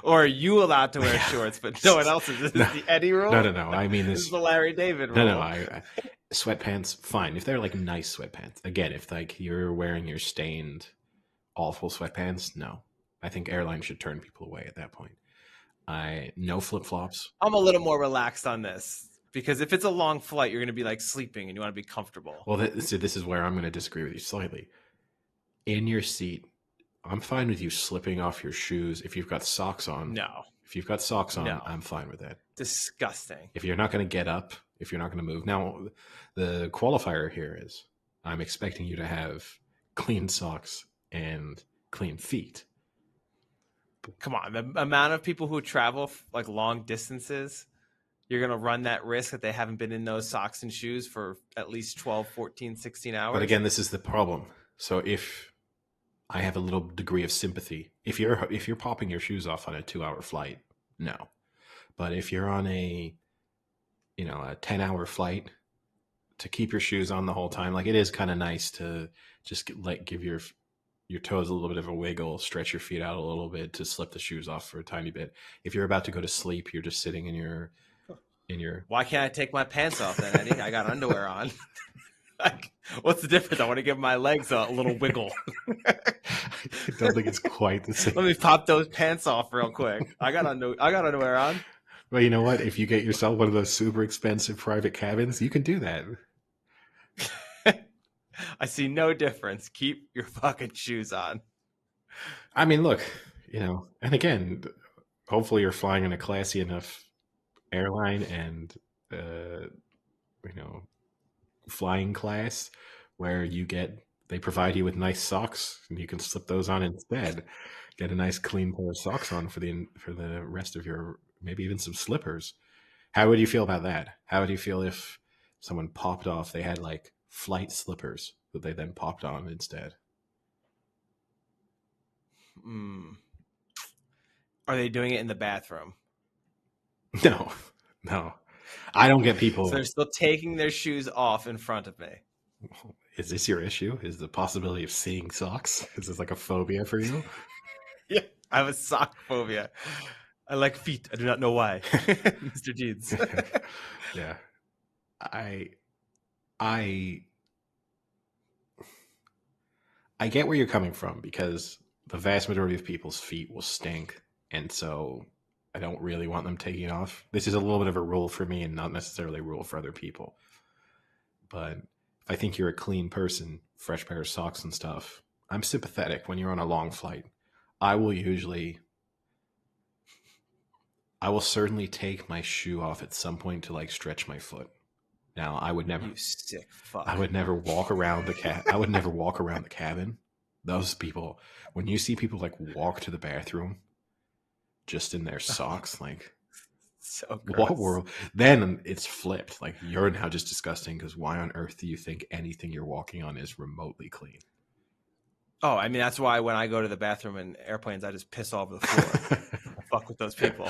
Speaker 1: Or are you allowed to wear shorts, but no one else is? This is the Eddie rule?
Speaker 2: No. I mean,
Speaker 1: this is the Larry David rule.
Speaker 2: No. Sweatpants, fine. If they're like nice sweatpants. Again, if like you're wearing your stained, awful sweatpants, no. I think airlines should turn people away at that point. No flip-flops.
Speaker 1: I'm a little more relaxed on this. Because if it's a long flight, you're going to be like sleeping and you want to be comfortable.
Speaker 2: Well, this is where I'm going to disagree with you slightly. In your seat, I'm fine with you slipping off your shoes if you've got socks on.
Speaker 1: No.
Speaker 2: If you've got socks on, I'm fine with that.
Speaker 1: Disgusting.
Speaker 2: If you're not going to get up, if you're not going to move. Now, the qualifier here is I'm expecting you to have clean socks and clean feet.
Speaker 1: Come on. The amount of people who travel like long distances, you're going to run that risk that they haven't been in those socks and shoes for at least 12, 14, 16 hours.
Speaker 2: But again, this is the problem. So if I have a little degree of sympathy, if you're popping your shoes off on a 2-hour flight, no. But if you're on a 10-hour flight, to keep your shoes on the whole time, like, it is kind of nice to just give your toes a little bit of a wiggle, stretch your feet out a little bit to slip the shoes off for a tiny bit. If you're about to go to sleep, you're just sitting in your.
Speaker 1: Why can't I take my pants off then, Eddie? I got underwear on. Like, what's the difference? I want to give my legs a little wiggle.
Speaker 2: I don't think it's quite the same.
Speaker 1: Let me pop those pants off real quick. I got underwear on.
Speaker 2: Well, you know what? If you get yourself one of those super expensive private cabins, you can do that.
Speaker 1: I see no difference. Keep your fucking shoes on.
Speaker 2: I mean, look, and again, hopefully you're flying in a classy enough airline and, flying class where they provide you with nice socks and you can slip those on instead. Get a nice clean pair of socks on for the rest of your, maybe even some slippers. How would you feel about that? How would you feel if someone popped off, they had like flight slippers that they then popped on instead?
Speaker 1: Are they doing it in the bathroom?
Speaker 2: No. I don't get people.
Speaker 1: So they're still taking their shoes off in front of me.
Speaker 2: Is this your issue? Is the possibility of seeing socks? Is this like a phobia for you?
Speaker 1: Yeah, I have a sock phobia. I like feet. I do not know why. Mr. Jeans.
Speaker 2: Yeah. I get where you're coming from because the vast majority of people's feet will stink. And so I don't really want them taking off. This is a little bit of a rule for me and not necessarily a rule for other people. But if I think you're a clean person, fresh pair of socks and stuff, I'm sympathetic when you're on a long flight. I will certainly take my shoe off at some point to like stretch my foot. Now, I would never.
Speaker 1: You sick fuck.
Speaker 2: I would never walk around I would never walk around the cabin. Those people, when you see people like walk to the bathroom just in their socks, like
Speaker 1: so gross.
Speaker 2: What world? Then it's flipped. Like you're now just disgusting because why on earth do you think anything you're walking on is remotely clean?
Speaker 1: Oh, I mean that's why when I go to the bathroom in airplanes, I just piss all over the floor. I fuck with those people.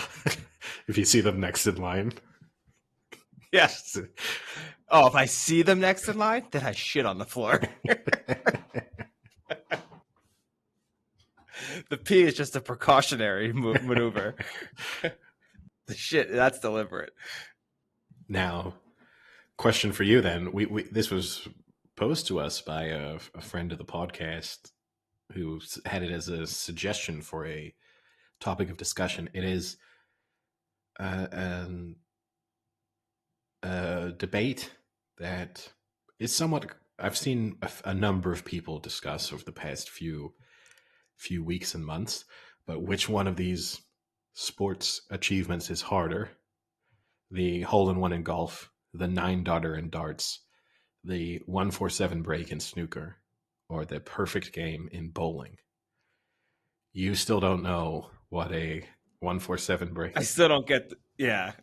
Speaker 2: If you see them next in line.
Speaker 1: Yes. Oh, if I see them next in line, then I shit on the floor. The pee is just a precautionary maneuver. The shit, that's deliberate.
Speaker 2: Now, question for you then. We this was posed to us by a friend of the podcast who had it as a suggestion for a topic of discussion. It is a debate that is somewhat, I've seen a number of people discuss over the past few weeks and months, but which one of these sports achievements is harder? The hole-in-one in golf, the 9-darter in darts, the 147 break in snooker, or the perfect game in bowling. You still don't know what a 147 break.
Speaker 1: I still don't get.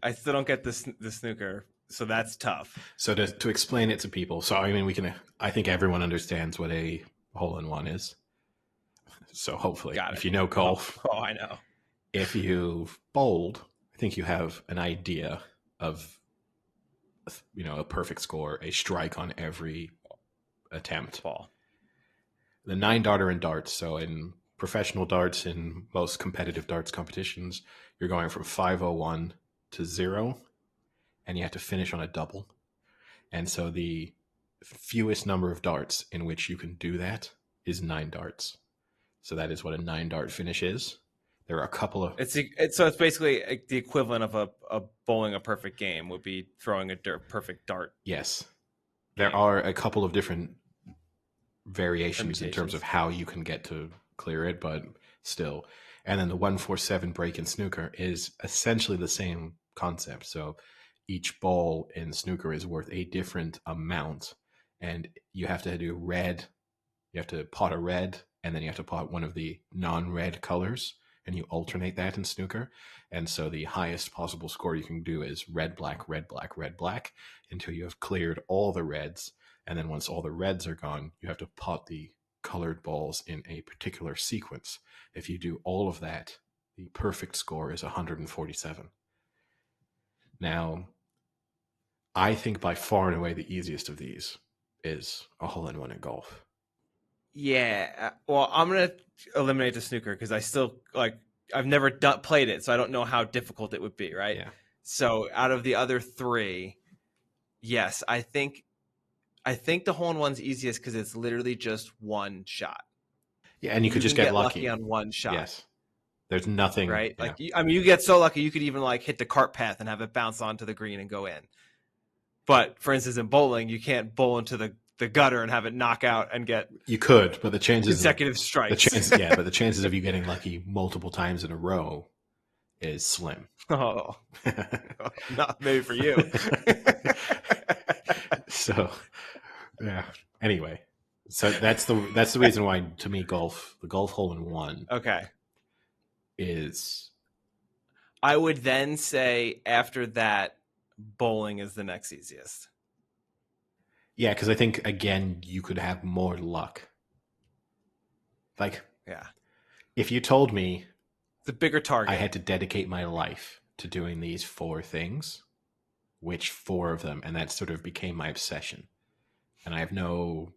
Speaker 1: I still don't get the snooker. So that's tough.
Speaker 2: So to explain it to people, so I mean, I think everyone understands what a hole-in-one is. So hopefully, if you know golf,
Speaker 1: I know.
Speaker 2: If you've bowled, I think you have an idea of, a perfect score, a strike on every attempt.
Speaker 1: Ball.
Speaker 2: The 9-darter in darts. So in professional darts, in most competitive darts competitions, you're going from 501 to 0, and you have to finish on a double. And so the fewest number of darts in which you can do that is 9 darts. So that is what a 9-dart finish is. There are a couple of...
Speaker 1: So it's basically the equivalent of a bowling a perfect game would be throwing a perfect dart.
Speaker 2: Yes. There are a couple of different variations in terms of how you can get to clear it, but still. And then the 147 break in snooker is essentially the same concept. So each ball in snooker is worth a different amount, and you have to do red. You have to pot a red, and then you have to pot one of the non-red colors, and you alternate that in snooker. And so the highest possible score you can do is red, black, red, black, red, black, until you have cleared all the reds. And then once all the reds are gone, you have to pot the colored balls in a particular sequence. If you do all of that, the perfect score is 147. Now, I think by far and away the easiest of these is a hole-in-one in golf.
Speaker 1: Yeah, well, I'm gonna eliminate the snooker because I still I've never played it, so I don't know how difficult it would be, right?
Speaker 2: Yeah.
Speaker 1: So out of the other three, yes, I think I think the hole-in-one's easiest because it's literally just one shot.
Speaker 2: Yeah, and you could just
Speaker 1: can
Speaker 2: get
Speaker 1: get lucky
Speaker 2: lucky
Speaker 1: on one shot.
Speaker 2: Yes. There's nothing.
Speaker 1: Right?
Speaker 2: Yeah.
Speaker 1: Like, I mean, you get so lucky, you could even like hit the cart path and have it bounce onto the green and go in. But for instance, in bowling, you can't bowl into the gutter and have it knock out and get
Speaker 2: You could, but the chances
Speaker 1: consecutive strikes.
Speaker 2: but the chances of you getting lucky multiple times in a row is slim.
Speaker 1: Oh, not maybe for you.
Speaker 2: So, yeah. Anyway, so that's the reason why, to me, the golf hole in one
Speaker 1: Okay.
Speaker 2: is.
Speaker 1: I would then say after that, bowling is the next easiest.
Speaker 2: Yeah, because I think, again, you could have more luck. Like,
Speaker 1: Yeah,
Speaker 2: if you told me
Speaker 1: the bigger target.
Speaker 2: I had to dedicate my life to doing these 4 things, which 4 of them, and that sort of became my obsession. And I have no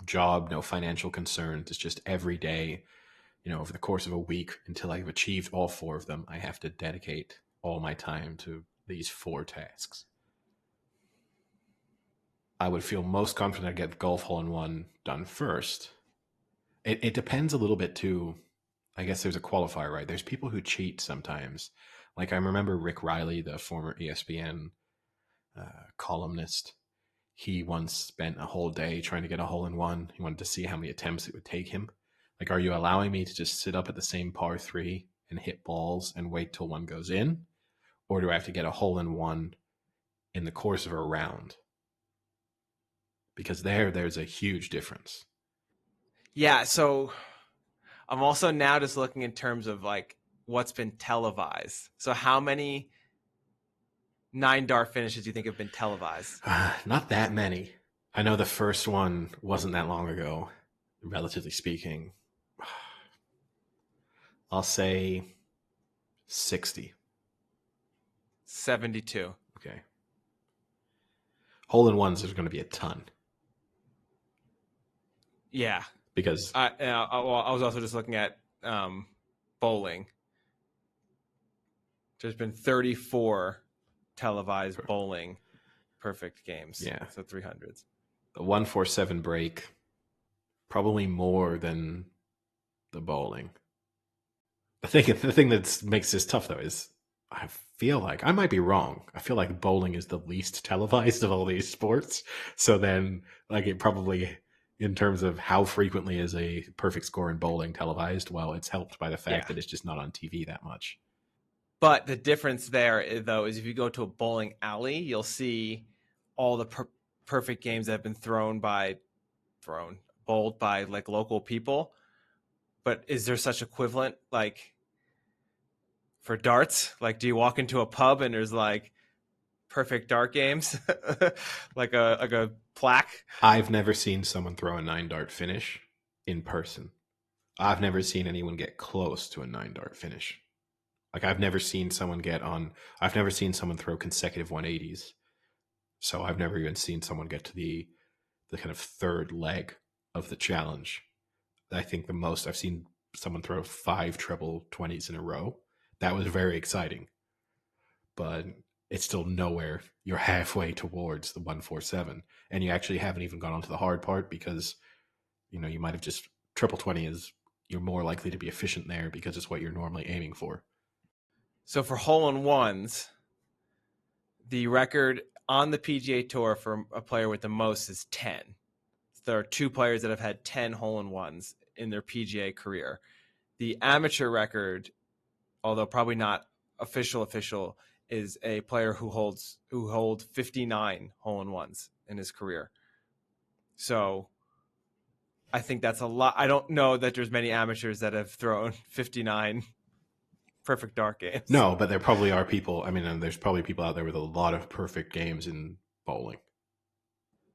Speaker 2: job, no financial concerns. It's just every day, over the course of a week until I've achieved all 4 of them, I have to dedicate all my time to these 4 tasks. I would feel most confident I'd get the golf hole in one done first. It depends a little bit too. I guess there's a qualifier, right? There's people who cheat sometimes. Like I remember Rick Riley, the former ESPN columnist. He once spent a whole day trying to get a hole in one. He wanted to see how many attempts it would take him. Like, are you allowing me to just sit up at the same par 3 and hit balls and wait till one goes in? Or do I have to get a hole in one in the course of a round? Because there's a huge difference.
Speaker 1: Yeah, so I'm also now just looking in terms of like what's been televised. So how many 9-dart finishes do you think have been televised?
Speaker 2: Not that many. I know the first one wasn't that long ago, relatively speaking. I'll say 60.
Speaker 1: 72.
Speaker 2: Okay. Hole in ones, there's going to be a ton.
Speaker 1: Yeah.
Speaker 2: Because
Speaker 1: I was also just looking at bowling. There's been 34 televised bowling perfect games.
Speaker 2: Yeah.
Speaker 1: So 300s.
Speaker 2: The 147 break, probably more than the bowling. The thing that makes this tough, though, is I feel like, I might be wrong, I feel like bowling is the least televised of all these sports. So then, like, it probably, in terms of how frequently is a perfect score in bowling televised, well, it's helped by the fact that it's just not on TV that much.
Speaker 1: But the difference there, though, is if you go to a bowling alley, you'll see all the perfect games that have been bowled by like local people. But is there such equivalent like for darts? Like, do you walk into a pub and there's like perfect dart games, like a plaque?
Speaker 2: I've never seen someone throw a 9-dart finish in person. I've never seen anyone get close to a 9-dart finish. Like, I've never seen someone throw consecutive 180s. So I've never even seen someone get to the kind of third leg of the challenge. I think the most I've seen someone throw 5 treble 20s in a row. That was very exciting. But it's still nowhere. You're halfway towards the 147. And you actually haven't even gone on to the hard part because, you might have just triple 20 is, you're more likely to be efficient there because it's what you're normally aiming for.
Speaker 1: So for hole-in-ones, the record on the PGA Tour for a player with the most is 10. There are 2 players that have had 10 hole-in-ones in their PGA career. The amateur record, although probably not official, is a player who holds 59 hole-in-ones in his career. So I think that's a lot. I don't know that there's many amateurs that have thrown 59 perfect dart games.
Speaker 2: No, but there probably are people. I mean, there's probably people out there with a lot of perfect games in bowling.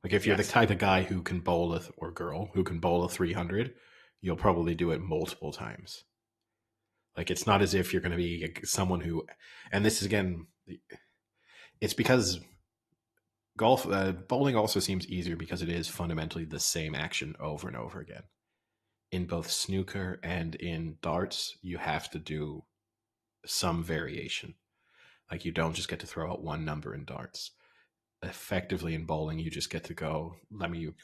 Speaker 2: Like, if you're the type of guy who can bowl or girl who can bowl a 300, you'll probably do it multiple times. Like, it's not as if you're going to be someone who, and this is, again, it's because bowling also seems easier because it is fundamentally the same action over and over again. In both snooker and in darts, you have to do some variation. Like, you don't just get to throw out one number in darts. effectively in bowling, you just get to go,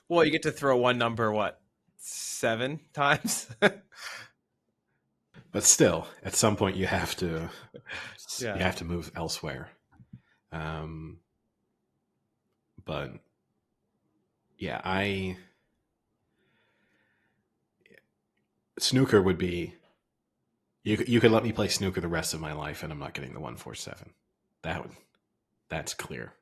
Speaker 1: Well, you get to throw one number, what, 7 times?
Speaker 2: but still, at some point you have to
Speaker 1: Yeah.
Speaker 2: move elsewhere. But yeah, snooker would be, you could let me play snooker the rest of my life and I'm not getting the 147. That's clear.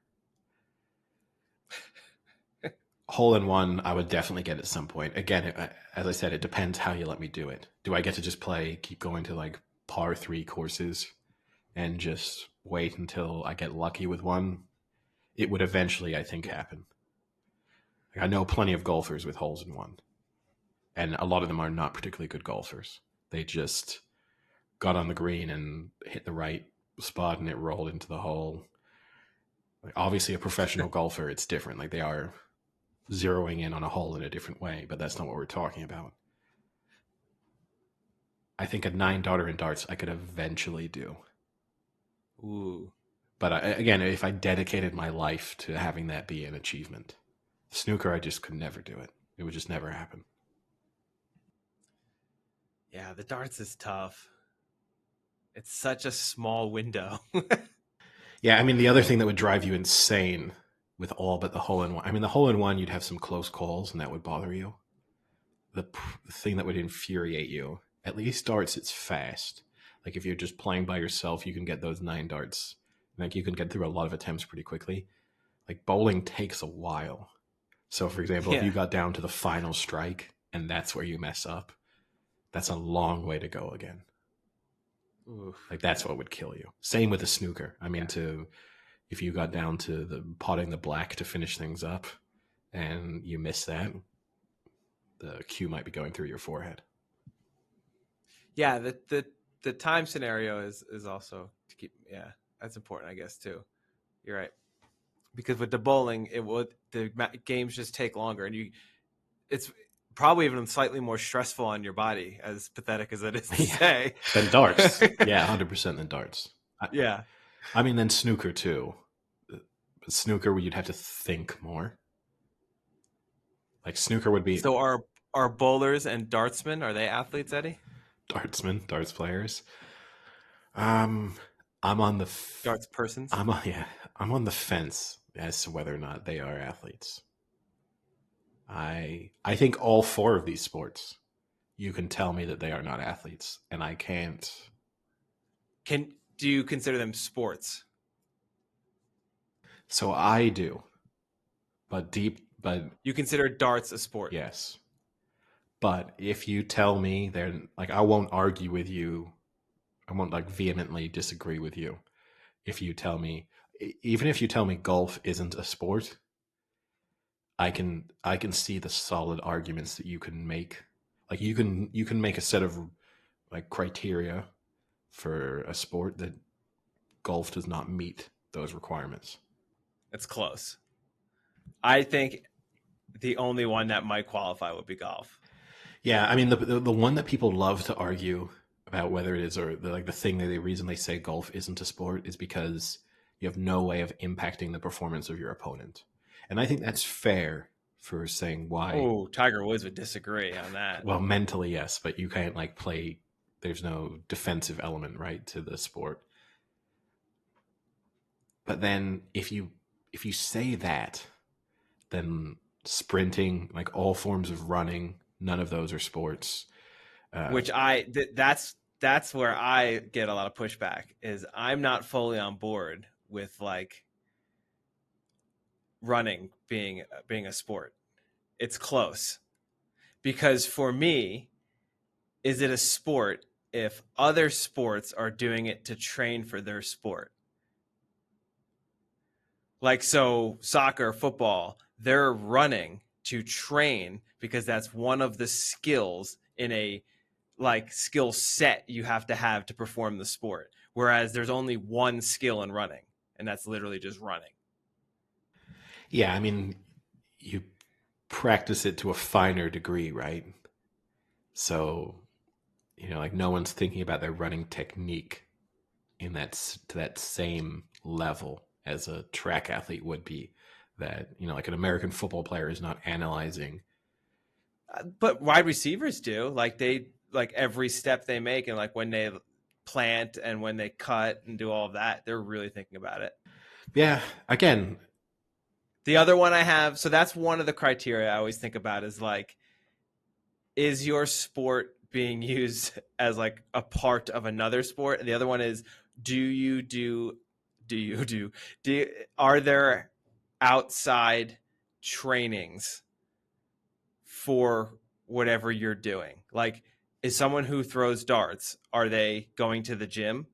Speaker 2: Hole in one, I would definitely get at some point. Again, as I said, it depends how you let me do it. Do I get to just keep going to like par 3 courses and just wait until I get lucky with one? It would eventually, I think, happen. I know plenty of golfers with holes in one, and a lot of them are not particularly good golfers. They just got on the green and hit the right spot and it rolled into the hole. Like, obviously, a professional golfer, it's different. Like, they are zeroing in on a hole in a different way, but that's not what we're talking about. I think a 9-darter in darts I could eventually do.
Speaker 1: Ooh.
Speaker 2: But again, if I dedicated my life to having that be an achievement, snooker, I just could never do it. It would just never happen.
Speaker 1: Yeah, the darts is tough. It's such a small window.
Speaker 2: Yeah, I mean, the other thing that would drive you insane with all but the hole in one, I mean, the hole in one, you'd have some close calls and that would bother you. The thing that would infuriate you, at least darts, it's fast. Like, if you're just playing by yourself, you can get those 9 darts. Like, you can get through a lot of attempts pretty quickly. Like, bowling takes a while. So, for example, if you got down to the final strike and that's where you mess up, that's a long way to go again.
Speaker 1: Oof.
Speaker 2: Like, that's what would kill you. Same with the snooker. I mean, if you got down to the potting the black to finish things up and you miss that, the cue might be going through your forehead.
Speaker 1: Yeah, the time scenario is also to keep. Yeah, that's important, I guess, too. You're right, because with the bowling, the games just take longer, and it's probably even slightly more stressful on your body, as pathetic as it is to say.
Speaker 2: Than darts. Yeah, 100% than darts.
Speaker 1: Yeah.
Speaker 2: I mean, then snooker too. But snooker, you'd have to think more. Like, snooker would be...
Speaker 1: So are bowlers and dartsmen, are they athletes, Eddie?
Speaker 2: Darts players. I'm on the...
Speaker 1: Darts persons?
Speaker 2: I'm on the fence as to whether or not they are athletes. I think all 4 of these sports, you can tell me that they are not athletes, and I can't.
Speaker 1: Do you consider them sports?
Speaker 2: So I do, but
Speaker 1: you consider darts a sport?
Speaker 2: Yes. But if you tell me they're like, I won't argue with you. I won't like vehemently disagree with you. If you tell me, even if you tell me golf isn't a sport, I can see the solid arguments that you can make. Like, you can make a set of like criteria for a sport that golf does not meet those requirements.
Speaker 1: It's close. I think the only one that might qualify would be golf.
Speaker 2: Yeah, I mean, the one that people love to argue about whether it is, or the reason they say golf isn't a sport is because you have no way of impacting the performance of your opponent. And I think that's fair for saying why.
Speaker 1: Oh, Tiger Woods would disagree on that.
Speaker 2: Well, mentally, yes, but you can't like play. There's no defensive element, right, to the sport. But then if you say that, then sprinting, like all forms of running, none of those are sports.
Speaker 1: Which that's where I get a lot of pushback, is I'm not fully on board with like running being a sport. It's close, because for me, is it a sport if other sports are doing it to train for their sport? Like, so soccer, football, they're running to train because that's one of the skills in a like skill set you have to perform the sport. Whereas there's only one skill in running, and that's literally just running.
Speaker 2: Yeah, I mean, you practice it to a finer degree, right? So, like no one's thinking about their running technique to that same level as a track athlete would be. that, like an American football player is not analyzing.
Speaker 1: But wide receivers do. Like every step they make, and like when they plant and when they cut and do all of that, they're really thinking about it.
Speaker 2: Yeah, again,
Speaker 1: the other one I have, so that's one of the criteria I always think about is like, is your sport being used as like a part of another sport? And the other one is, are there outside trainings for whatever you're doing? Like, is someone who throws darts, are they going to the gym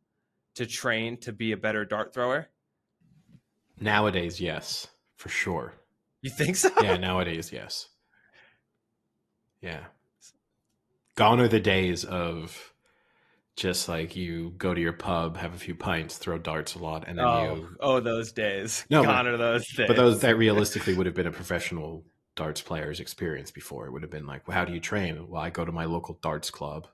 Speaker 1: to train to be a better dart thrower?
Speaker 2: Nowadays, yes, for sure.
Speaker 1: You think so?
Speaker 2: Yeah, nowadays, yes. Yeah. Gone are the days of just like you go to your pub, have a few pints, throw darts a lot, and then
Speaker 1: Those days.
Speaker 2: No,
Speaker 1: Gone are those days.
Speaker 2: But that realistically would have been a professional darts player's experience before. It would have been like, well, how do you train? Well, I go to my local darts club,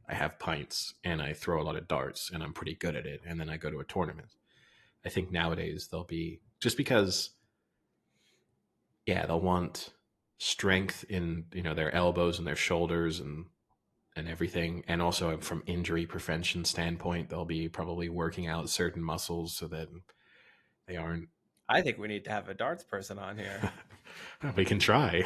Speaker 2: I have pints, and I throw a lot of darts, and I'm pretty good at it, and then I go to a tournament. I think nowadays they'll be, just because, yeah, they'll want strength in their elbows and their shoulders and everything, and also from injury prevention standpoint, they'll be probably working out certain muscles so that they aren't.
Speaker 1: I think we need to have a darts person on here.
Speaker 2: We can try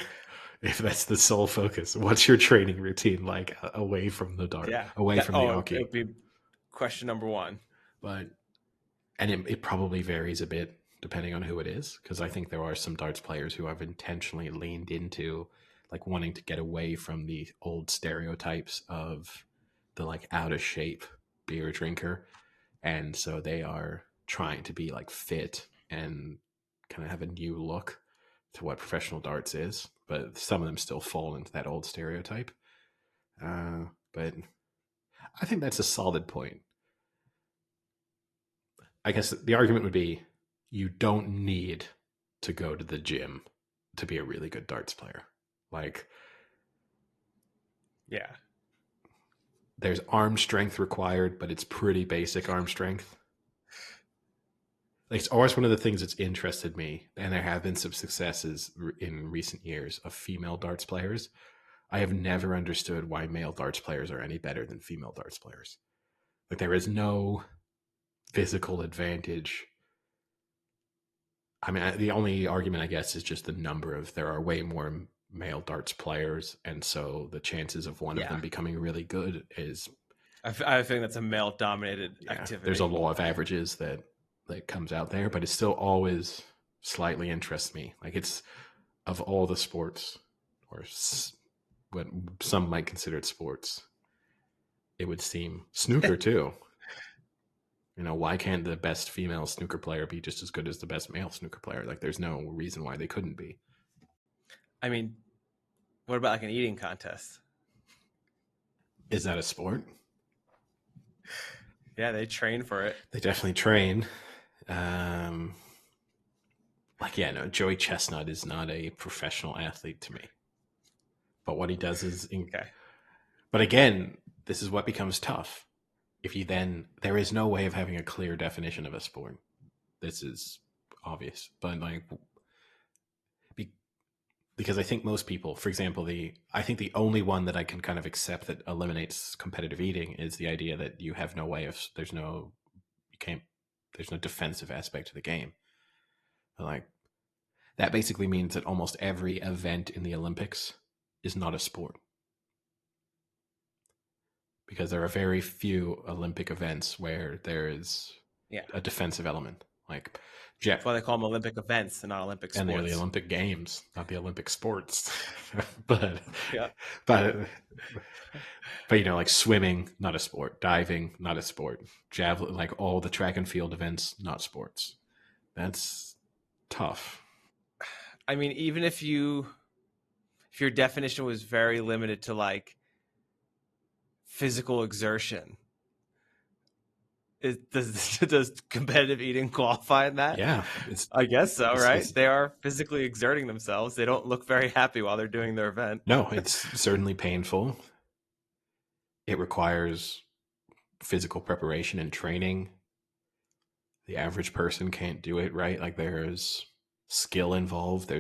Speaker 2: if that's the sole focus. What's your training routine like away from the dart, away from the hockey?
Speaker 1: It would be question number one.
Speaker 2: But it probably varies a bit depending on who it is, because I think there are some darts players who have intentionally leaned into like wanting to get away from the old stereotypes of the like out of shape beer drinker, and so they are trying to be like fit and kind of have a new look to what professional darts is, but some of them still fall into that old stereotype. But I think that's a solid point. I guess the argument would be you don't need to go to the gym to be a really good darts player. Like,
Speaker 1: yeah,
Speaker 2: there's arm strength required, but it's pretty basic arm strength. Like, it's always one of the things that's interested me, and there have been some successes in recent years of female darts players. I have never understood why male darts players are any better than female darts players. Like, there is no physical advantage. I mean, the only argument, I guess, is just the number of, there are way more male darts players, and so the chances of one of them becoming really good is...
Speaker 1: I think that's a male-dominated activity.
Speaker 2: There's a law of averages that comes out there, but it still always slightly interests me. Like, it's, of all the sports, or what some might consider it sports, it would seem, snooker too. Why can't the best female snooker player be just as good as the best male snooker player? Like, there's no reason why they couldn't be.
Speaker 1: I mean, what about like an eating contest?
Speaker 2: Is that a sport?
Speaker 1: Yeah, they train for it.
Speaker 2: They definitely train. Joey Chestnut is not a professional athlete to me. But what he does is...
Speaker 1: Okay.
Speaker 2: But again, this is what becomes tough. If you then... There is no way of having a clear definition of a sport. This is obvious. But because I think most people, for example, I think the only one that I can kind of accept that eliminates competitive eating is the idea that you have no way of... There's no defensive aspect to the game. Like, that basically means that almost every event in the Olympics is not a sport. Because there are very few Olympic events where there is a defensive element. Like,
Speaker 1: that's why they call them Olympic events and not Olympic sports.
Speaker 2: And they're the Olympic Games, not the Olympic sports. but like swimming, not a sport. Diving, not a sport. Javelin, like all the track and field events, not sports. That's tough.
Speaker 1: I mean, even if your definition was very limited to like physical exertion, does competitive eating qualify in that?
Speaker 2: Yeah,
Speaker 1: I guess so, right? They are physically exerting themselves. They don't look very happy while they're doing their event.
Speaker 2: No, it's certainly painful. It requires physical preparation and training. The average person can't do it, right? Like, there's skill involved.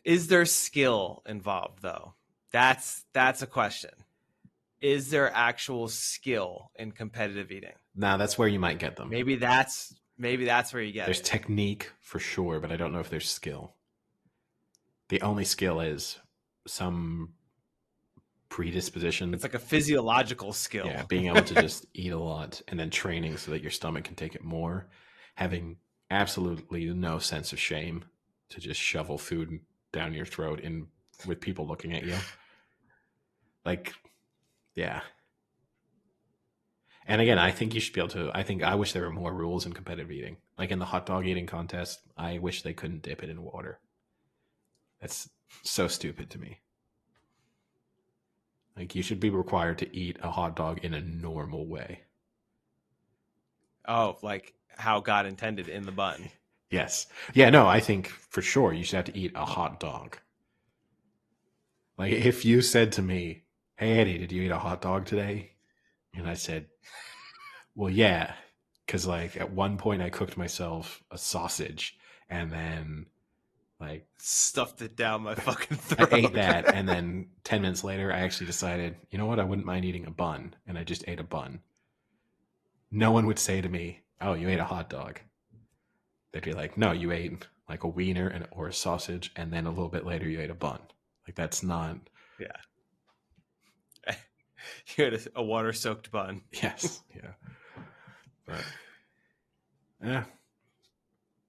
Speaker 1: Is there skill involved though? That's a question. Is there actual skill in competitive eating?
Speaker 2: Nah, that's where you might get them.
Speaker 1: Maybe that's where you get
Speaker 2: There's
Speaker 1: it.
Speaker 2: technique for sure, but I don't know if there's skill. The only skill is some predisposition.
Speaker 1: It's like a physiological skill.
Speaker 2: Yeah, being able to just eat a lot and then training so that your stomach can take it more. Having absolutely no sense of shame to just shovel food down your throat in with people looking at you. Like, yeah. And again, I think you should be able to. I wish there were more rules in competitive eating. Like in the hot dog eating contest, I wish they couldn't dip it in water. That's so stupid to me. Like, you should be required to eat a hot dog in a normal way.
Speaker 1: Oh, like how God intended in the bun.
Speaker 2: Yes. Yeah, no, I think for sure you should have to eat a hot dog. Like, if you said to me, hey, Eddie, did you eat a hot dog today? And I said, well, yeah. Because, like, at one point I cooked myself a sausage and then, like,
Speaker 1: stuffed it down my fucking
Speaker 2: I
Speaker 1: throat.
Speaker 2: ate that. And then 10 minutes later, I actually decided, you know what? I wouldn't mind eating a bun. And I just ate a bun. No one would say to me, oh, you ate a hot dog. They'd be like, no, you ate like a wiener or a sausage, and then a little bit later you ate a bun. Like, that's not.
Speaker 1: Yeah. You had a water-soaked bun.
Speaker 2: Yes. Yeah. But yeah,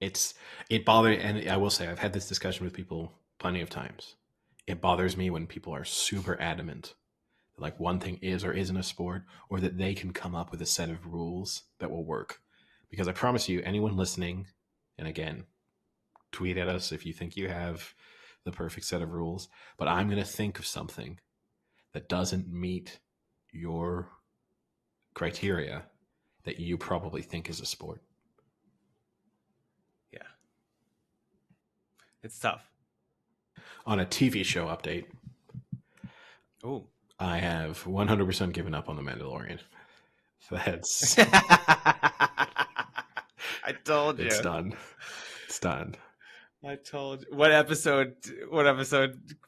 Speaker 2: it bothers, and I will say I've had this discussion with people plenty of times. It bothers me when people are super adamant that like one thing is or isn't a sport, or that they can come up with a set of rules that will work. Because I promise you, anyone listening, and again, tweet at us if you think you have the perfect set of rules, but I'm going to think of something that doesn't meet your criteria that you probably think is a sport.
Speaker 1: Yeah. It's tough.
Speaker 2: On a TV show update,
Speaker 1: Ooh.
Speaker 2: I have 100% given up on The Mandalorian. That's
Speaker 1: I told you.
Speaker 2: It's done. It's done.
Speaker 1: I told you. What episode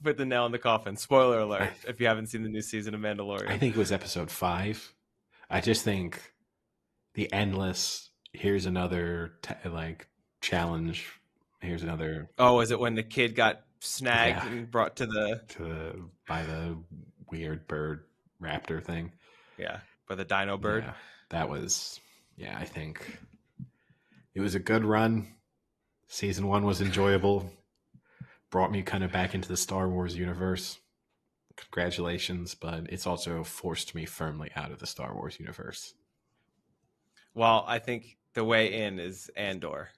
Speaker 1: put the nail in the coffin? Spoiler alert, if you haven't seen the new season of Mandalorian.
Speaker 2: I think it was episode 5. I just think the endless, here's another challenge. Here's another.
Speaker 1: Oh, is it when the kid got snagged and brought
Speaker 2: by the weird bird raptor thing?
Speaker 1: Yeah, by the dino bird.
Speaker 2: Yeah, that was. Yeah, I think it was a good run. Season 1 was enjoyable. Brought me kind of back into the Star Wars universe. Congratulations, but it's also forced me firmly out of the Star Wars universe.
Speaker 1: Well, I think the way in is Andor.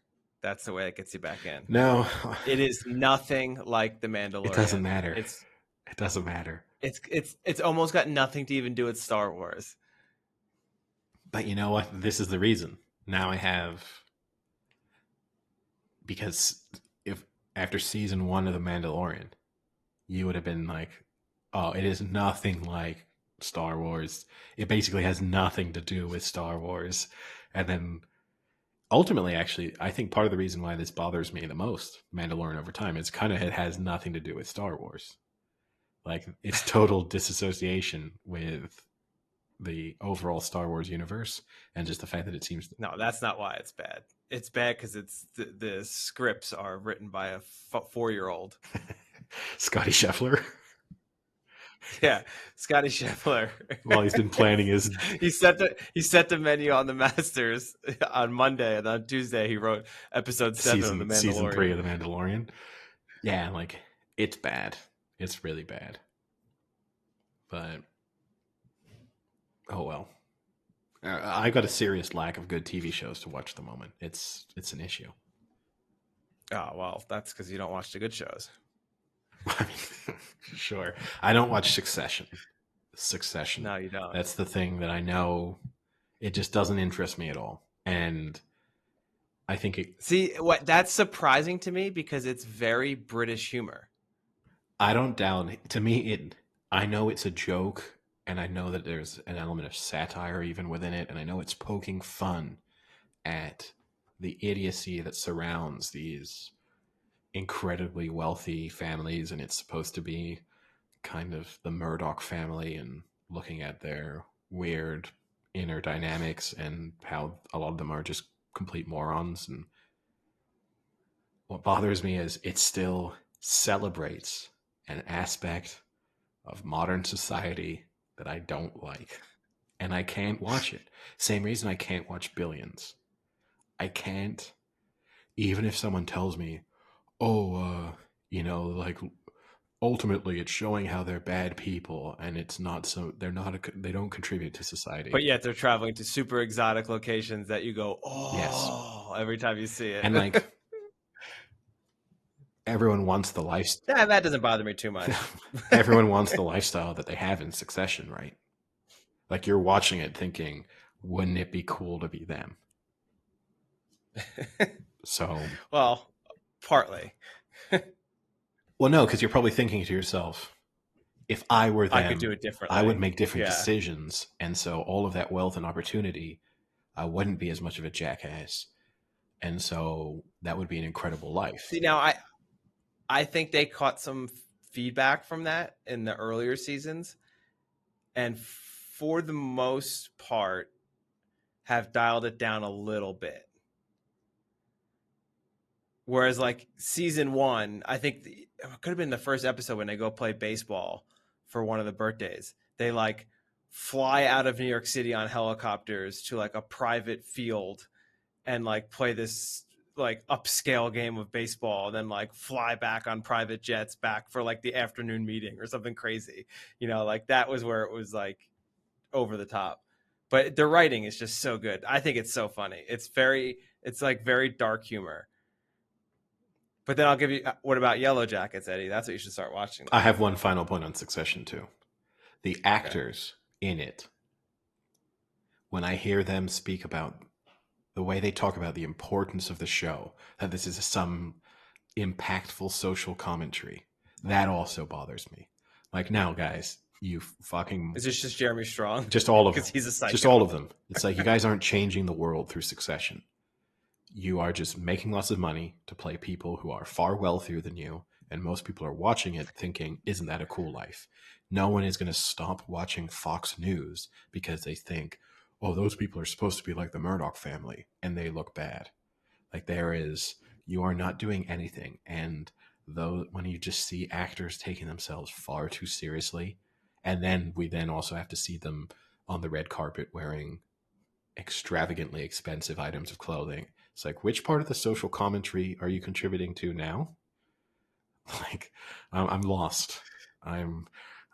Speaker 1: That's the way that gets you back in.
Speaker 2: No.
Speaker 1: It is nothing like The Mandalorian.
Speaker 2: It doesn't matter. It doesn't matter.
Speaker 1: It's almost got nothing to even do with Star Wars.
Speaker 2: But you know what? This is the reason. Now I have... Because if after season 1 of The Mandalorian, you would have been like, oh, it is nothing like Star Wars. It basically has nothing to do with Star Wars. And then ultimately, actually, I think part of the reason why this bothers me the most, Mandalorian over time, is kind of it has nothing to do with Star Wars. Like, it's total disassociation with the overall Star Wars universe, and just the fact that it seems...
Speaker 1: No, that's not why it's bad. It's bad because it's the scripts are written by a 4-year-old.
Speaker 2: Scottie Scheffler.
Speaker 1: Yeah, Scottie Scheffler.
Speaker 2: Well, he's been planning his...
Speaker 1: he set the menu on the Masters on Monday, and on Tuesday he wrote episode 7 of The Mandalorian.
Speaker 2: Season 3 of The Mandalorian. Yeah, like, it's bad. It's really bad. But, oh well. I've got a serious lack of good TV shows to watch at the moment. It's an issue.
Speaker 1: Oh, well, that's because you don't watch the good shows.
Speaker 2: I mean, sure. I don't watch Succession.
Speaker 1: No, you don't.
Speaker 2: That's the thing that I know. It just doesn't interest me at all. And I think it...
Speaker 1: See, that's surprising to me because it's very British humor.
Speaker 2: I don't doubt... To me, I know it's a joke, and I know that there's an element of satire even within it, and I know it's poking fun at the idiocy that surrounds these incredibly wealthy families, and it's supposed to be kind of the Murdoch family, and looking at their weird inner dynamics and how a lot of them are just complete morons. And what bothers me is it still celebrates an aspect of modern society that I don't like. And I can't watch it. Same reason I can't watch Billions. I can't, even if someone tells me, oh, like ultimately it's showing how they're bad people and it's not so, they don't contribute to society.
Speaker 1: But yet they're traveling to super exotic locations that you go,
Speaker 2: Yes.
Speaker 1: oh, every time you see it.
Speaker 2: And like everyone wants the life.
Speaker 1: Yeah, that doesn't bother me too much.
Speaker 2: Everyone wants the lifestyle that they have in Succession, right? Like you're watching it thinking, wouldn't it be cool to be them? So,
Speaker 1: Well, partly.
Speaker 2: well, no, because you're probably thinking to yourself, if I were
Speaker 1: I could
Speaker 2: them,
Speaker 1: do it differently.
Speaker 2: I would make different
Speaker 1: Yeah.
Speaker 2: decisions. And so all of that wealth and opportunity, I wouldn't be as much of a jackass. And so that would be an incredible life.
Speaker 1: See, now I think they caught some feedback from that in the earlier seasons, and for the most part have dialed it down a little bit. Whereas like season 1, I think it could have been the first episode when they go play baseball for one of the birthdays. They like fly out of New York City on helicopters to like a private field and like play this like upscale game of baseball, and then like fly back on private jets back for like the afternoon meeting or something crazy. Like that was where it was like over the top. But the writing is just so good. I think it's so funny. It's like very dark humor. But then I'll give you, what about Yellow Jackets, Eddie? That's what you should start watching.
Speaker 2: I have one final point on Succession too. The actors in it, when I hear them speak about the way they talk about the importance of the show, that this is some impactful social commentary, that also bothers me. Like, now, guys, you fucking...
Speaker 1: Is this just Jeremy Strong?
Speaker 2: Just all of them.
Speaker 1: Because he's a psycho.
Speaker 2: Just all of them. It's like, you guys aren't changing the world through Succession. You are just making lots of money to play people who are far wealthier than you, and most people are watching it thinking, isn't that a cool life? No one is going to stop watching Fox News because they think, oh, those people are supposed to be like the Murdoch family, and they look bad. Like, you are not doing anything. And though, when you just see actors taking themselves far too seriously, and then we then also have to see them on the red carpet wearing extravagantly expensive items of clothing. It's like, which part of the social commentary are you contributing to now? Like, I'm lost. I'm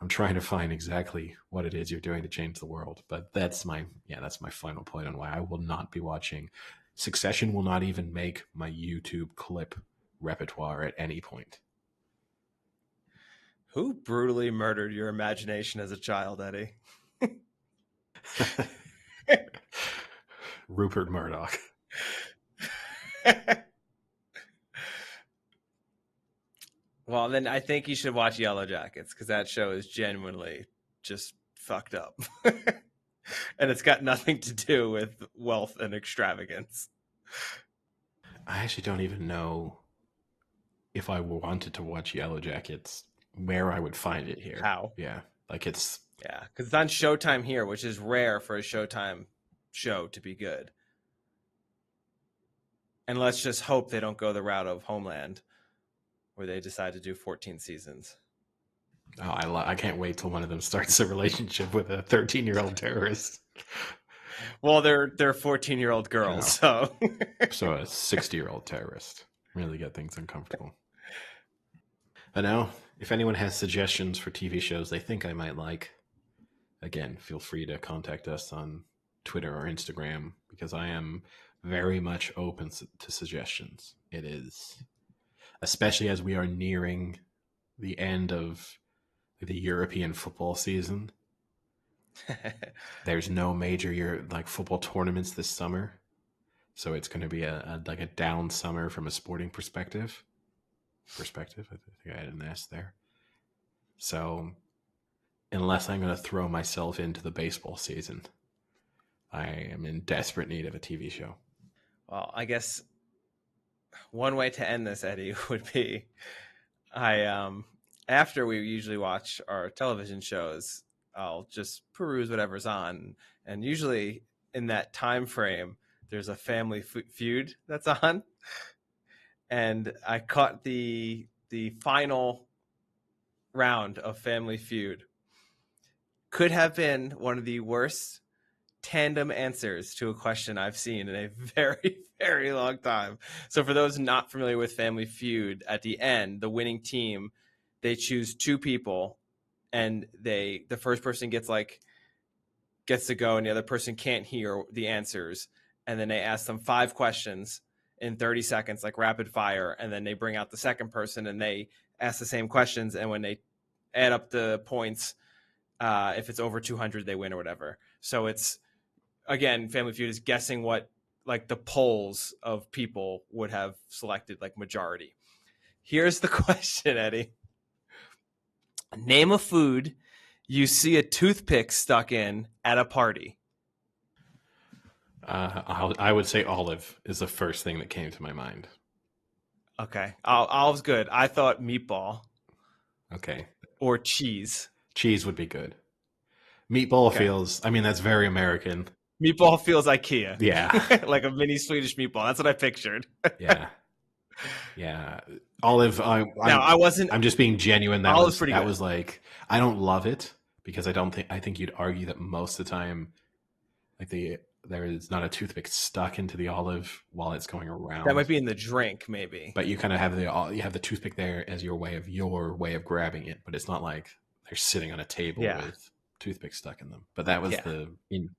Speaker 2: trying to find exactly what it is you're doing to change the world. But that's my final point on why I will not be watching. Succession will not even make my YouTube clip repertoire at any point.
Speaker 1: Who brutally murdered your imagination as a child, Eddie?
Speaker 2: Rupert Murdoch.
Speaker 1: Well, then I think you should watch Yellow Jackets, because that show is genuinely just fucked up. And it's got nothing to do with wealth and extravagance.
Speaker 2: I actually don't even know if I wanted to watch Yellow Jackets, where I would find it here.
Speaker 1: How?
Speaker 2: Yeah. Like, it's...
Speaker 1: Yeah, because it's on Showtime here, which is rare for a Showtime show to be good. And let's just hope they don't go the route of Homeland, where they decide to do 14 seasons.
Speaker 2: Oh, I can't wait till one of them starts a relationship with a 13-year-old terrorist.
Speaker 1: Well, they're 14-year-old girls, so
Speaker 2: a 60-year-old terrorist. Really get things uncomfortable. But now, if anyone has suggestions for TV shows they think I might like, again, feel free to contact us on Twitter or Instagram, because I am very much open to suggestions. It is, especially as we are nearing the end of the European football season. There's no major football tournaments this summer, so it's going to be a down summer from a sporting perspective. I think I had an S there. So unless I'm going to throw myself into the baseball season, I am in desperate need of a TV show.
Speaker 1: Well, I guess one way to end this, Eddie, would be after we usually watch our television shows, I'll just peruse whatever's on, and usually in that time frame, there's a Family Feud that's on, and I caught the final round of Family Feud. Could have been one of the worst tandem answers to a question I've seen in a very, very long time. So for those not familiar with Family Feud, at the end, the winning team, they choose two people, and the first person gets to go, and the other person can't hear the answers, and then they ask them 5 questions in 30 seconds, like rapid fire, and then they bring out the second person and they ask the same questions, and when they add up the points, if it's over 200, they win or whatever. So it's, again, Family Feud is guessing what like the polls of people would have selected, like majority. Here's the question, Eddie. Name a food you see a toothpick stuck in at a party.
Speaker 2: I would say olive is the first thing that came to my mind.
Speaker 1: Okay. Olive's good. I thought meatball.
Speaker 2: Okay.
Speaker 1: Or cheese.
Speaker 2: Cheese would be good. Meatball
Speaker 1: Okay.
Speaker 2: feels, I mean, that's very American.
Speaker 1: Meatball feels IKEA.
Speaker 2: Yeah.
Speaker 1: Like a mini Swedish meatball. That's what I pictured.
Speaker 2: Yeah. Yeah. Olive, I'm just being genuine. That
Speaker 1: Olive's pretty
Speaker 2: that
Speaker 1: good.
Speaker 2: was like, I don't love it because I think you'd argue that most of the time, like there is not a toothpick stuck into the olive while it's going around.
Speaker 1: That might be in the drink, maybe.
Speaker 2: But you kind of have the toothpick there as your way of grabbing it, but it's not like they're sitting on a table with toothpicks stuck in them. But that was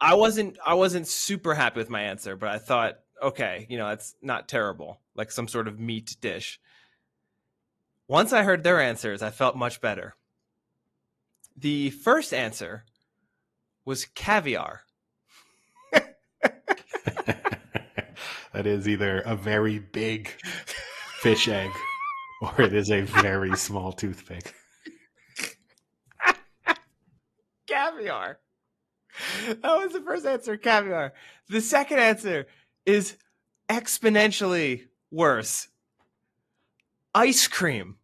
Speaker 1: I wasn't super happy with my answer, but I thought, okay, it's not terrible, like some sort of meat dish. Once I heard their answers, I felt much better. The first answer was caviar.
Speaker 2: That is either a very big fish egg or it is a very small toothpick.
Speaker 1: Caviar. That was the first answer, caviar. The second answer is exponentially worse. Ice cream.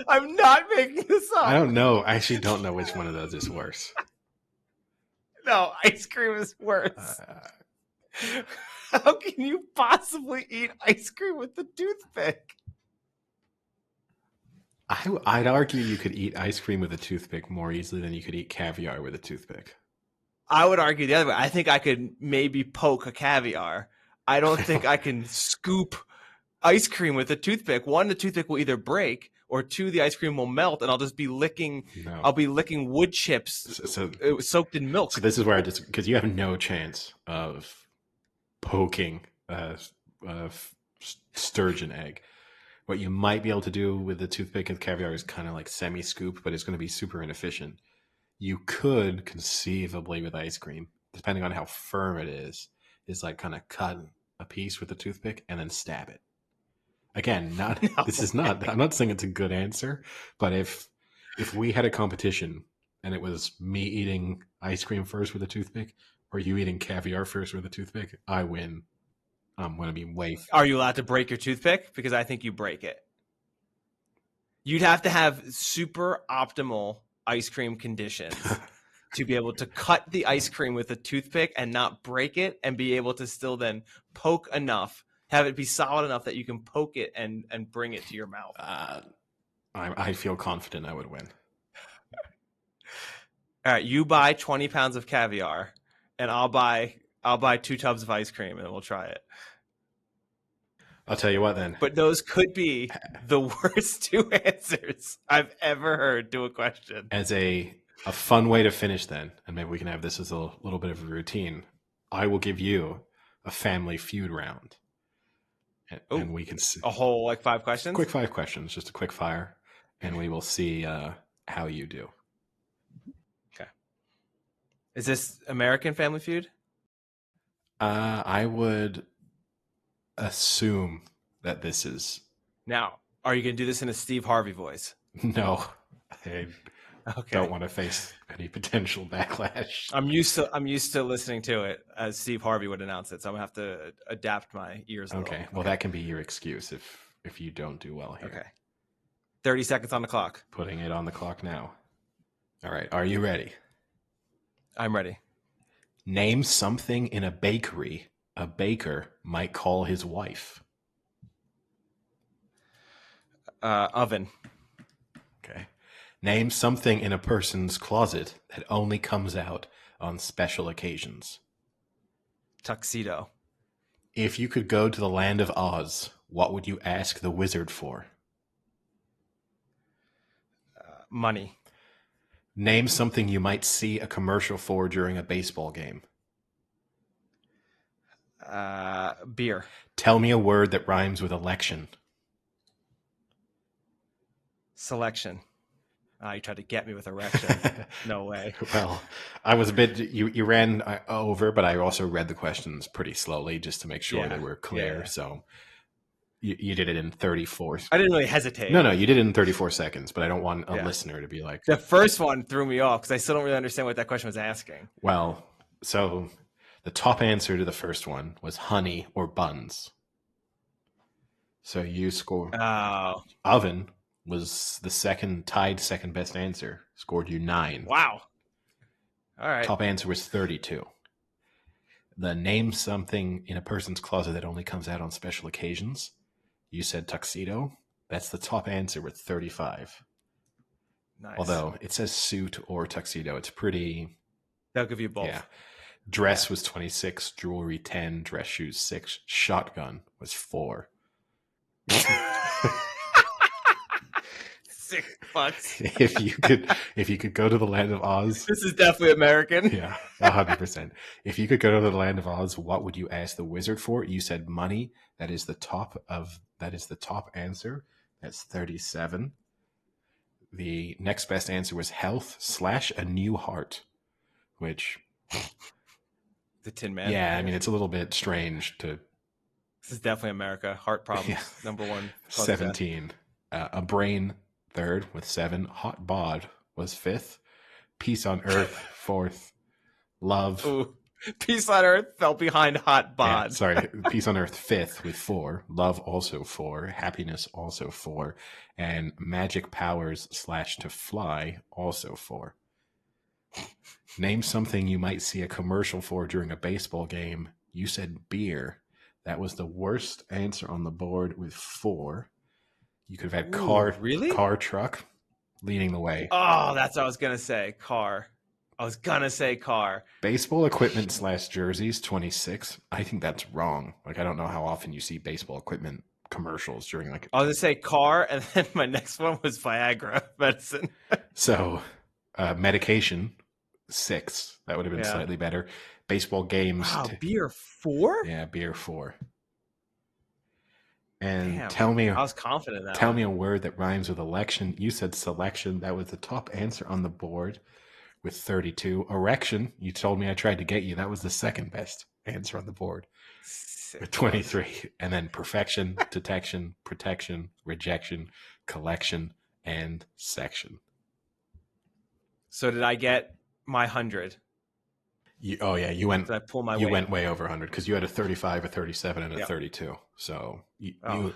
Speaker 1: I'm not making this up.
Speaker 2: I don't know. I actually don't know which one of those is worse.
Speaker 1: No, ice cream is worse. How can you possibly eat ice cream with the toothpick?
Speaker 2: I'd argue you could eat ice cream with a toothpick more easily than you could eat caviar with a toothpick.
Speaker 1: I would argue the other way. I think I could maybe poke a caviar. I don't think I can scoop ice cream with a toothpick. One, the toothpick will either break, or two, the ice cream will melt, and I'll just be licking. No. I'll be licking wood chips soaked in milk.
Speaker 2: So this is where because you have no chance of poking a sturgeon egg. What you might be able to do with the toothpick and caviar is kind of like semi-scoop, but it's going to be super inefficient. You could conceivably with ice cream, depending on how firm it is like kind of cut a piece with a toothpick and then stab it. Again, I'm not saying it's a good answer, but if we had a competition and it was me eating ice cream first with a toothpick or you eating caviar first with a toothpick, I win. I'm going to be way.
Speaker 1: Are you allowed to break your toothpick? Because I think you break it. You'd have to have super optimal ice cream conditions to be able to cut the ice cream with a toothpick and not break it, and be able to still then poke enough, have it be solid enough that you can poke it and bring it to your mouth.
Speaker 2: I feel confident I would win.
Speaker 1: All right, you buy 20 pounds of caviar, and I'll buy 2 tubs of ice cream, and we'll try it.
Speaker 2: I'll tell you what then.
Speaker 1: But those could be the worst 2 answers I've ever heard to a question.
Speaker 2: As a fun way to finish then, and maybe we can have this as a little bit of a routine, I will give you a Family Feud round. And we can see
Speaker 1: a whole 5 questions?
Speaker 2: Quick 5 questions, just a quick fire. And we will see how you do.
Speaker 1: Okay. Is this American Family Feud?
Speaker 2: I would assume that this is.
Speaker 1: Now, are you going to do this in a Steve Harvey voice?
Speaker 2: No. I don't want to face any potential backlash.
Speaker 1: I'm used to listening to it as Steve Harvey would announce it, so I'm gonna have to adapt my ears a little.
Speaker 2: Okay, well, that can be your excuse if you don't do well here.
Speaker 1: Okay. 30 seconds on the clock.
Speaker 2: Putting it on the clock now. All right, are you ready?
Speaker 1: I'm ready.
Speaker 2: Name something in a bakery a baker might call his wife.
Speaker 1: Oven.
Speaker 2: Okay. Name something in a person's closet that only comes out on special occasions.
Speaker 1: Tuxedo.
Speaker 2: If you could go to the land of Oz, what would you ask the wizard for?
Speaker 1: Money.
Speaker 2: Name something you might see a commercial for during a baseball game.
Speaker 1: Beer.
Speaker 2: Tell me a word that rhymes with election.
Speaker 1: Selection. You tried to get me with erection. No way.
Speaker 2: Well, I was a bit, you ran over, but I also read the questions pretty slowly just to make sure they were clear.
Speaker 1: Yeah.
Speaker 2: So you did it in 34.
Speaker 1: I didn't really hesitate.
Speaker 2: No, you did it in 34 seconds, but I don't want a listener to be like...
Speaker 1: The first one threw me off because I still don't really understand what that question was asking.
Speaker 2: Well, so the top answer to the first one was honey or buns. So you score...
Speaker 1: Oh.
Speaker 2: Oven was the tied second best answer. Scored you 9.
Speaker 1: Wow. All right.
Speaker 2: Top answer was 32. The name something in a person's closet that only comes out on special occasions. You said tuxedo. That's the top answer with 35.
Speaker 1: Nice.
Speaker 2: Although it says suit or tuxedo. It's pretty...
Speaker 1: They'll give you both.
Speaker 2: Yeah. Dress was 26. Jewelry 10. Dress shoes 6. Shotgun was 4.
Speaker 1: $6.
Speaker 2: If you could go to the land of Oz,
Speaker 1: this is definitely American.
Speaker 2: Yeah, 100%. If you could go to the land of Oz, what would you ask the wizard for? You said money. That is the top answer. That's 37. The next best answer was health / a new heart, which
Speaker 1: the Tin Man.
Speaker 2: Yeah, I mean it's a little bit strange to.
Speaker 1: This is definitely America. Heart problems, number one.
Speaker 2: 17. A brain, 3rd with 7. Hot bod was 5th. Peace on earth, 4th. Love.
Speaker 1: Ooh. Peace on earth fell behind hot bod.
Speaker 2: Yeah, sorry. Peace on earth, 5th with 4. Love also 4. Happiness also 4. And magic powers / to fly also 4. Name something you might see a commercial for during a baseball game. You said beer. That was the worst answer on the board with 4. You could have had car, truck leading the way.
Speaker 1: Oh, that's what I was going to say. Car. I was going to say car.
Speaker 2: Baseball equipment / jerseys, 26. I think that's wrong. Like, I don't know how often you see baseball equipment commercials during like...
Speaker 1: I was going to say car, and then my next one was Viagra medicine.
Speaker 2: So, medication, 6. That would have been slightly better. Baseball games.
Speaker 1: Wow, beer 4?
Speaker 2: Yeah, beer 4. And
Speaker 1: damn,
Speaker 2: tell me,
Speaker 1: I was confident in that.
Speaker 2: Tell me a word that rhymes with election. You said selection. That was the top answer on the board with 32. Erection. You told me I tried to get you. That was the second best answer on the board with 23. And then perfection, detection, protection, rejection, collection, and section.
Speaker 1: So did I get my 100?
Speaker 2: You went.
Speaker 1: Did I pull my
Speaker 2: You
Speaker 1: weight?
Speaker 2: went way over 100 because you had a 35, a 37, and a 32. So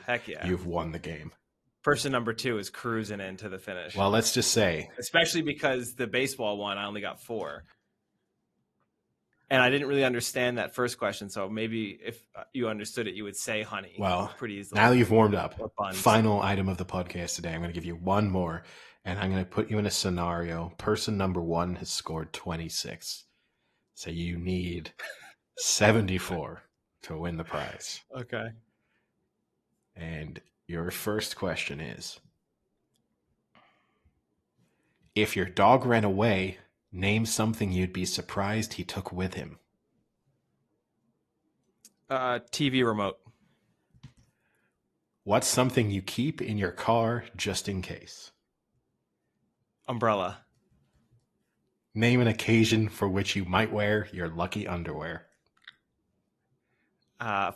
Speaker 1: heck yeah,
Speaker 2: you've won the game.
Speaker 1: Person number 2 is cruising into the finish.
Speaker 2: Well, let's just say,
Speaker 1: especially because the baseball one I only got 4, and I didn't really understand that first question. So maybe if you understood it, you would say honey.
Speaker 2: Well,
Speaker 1: pretty easily.
Speaker 2: Now that you've warmed up, final item of the podcast today. I'm going to give you one more, and I'm going to put you in a scenario. Person number 1 has scored 26. So you need 74 to win the prize.
Speaker 1: Okay.
Speaker 2: And your first question is, if your dog ran away, name something you'd be surprised he took with him.
Speaker 1: TV remote.
Speaker 2: What's something you keep in your car just in case?
Speaker 1: Umbrella.
Speaker 2: Name an occasion for which you might wear your lucky underwear.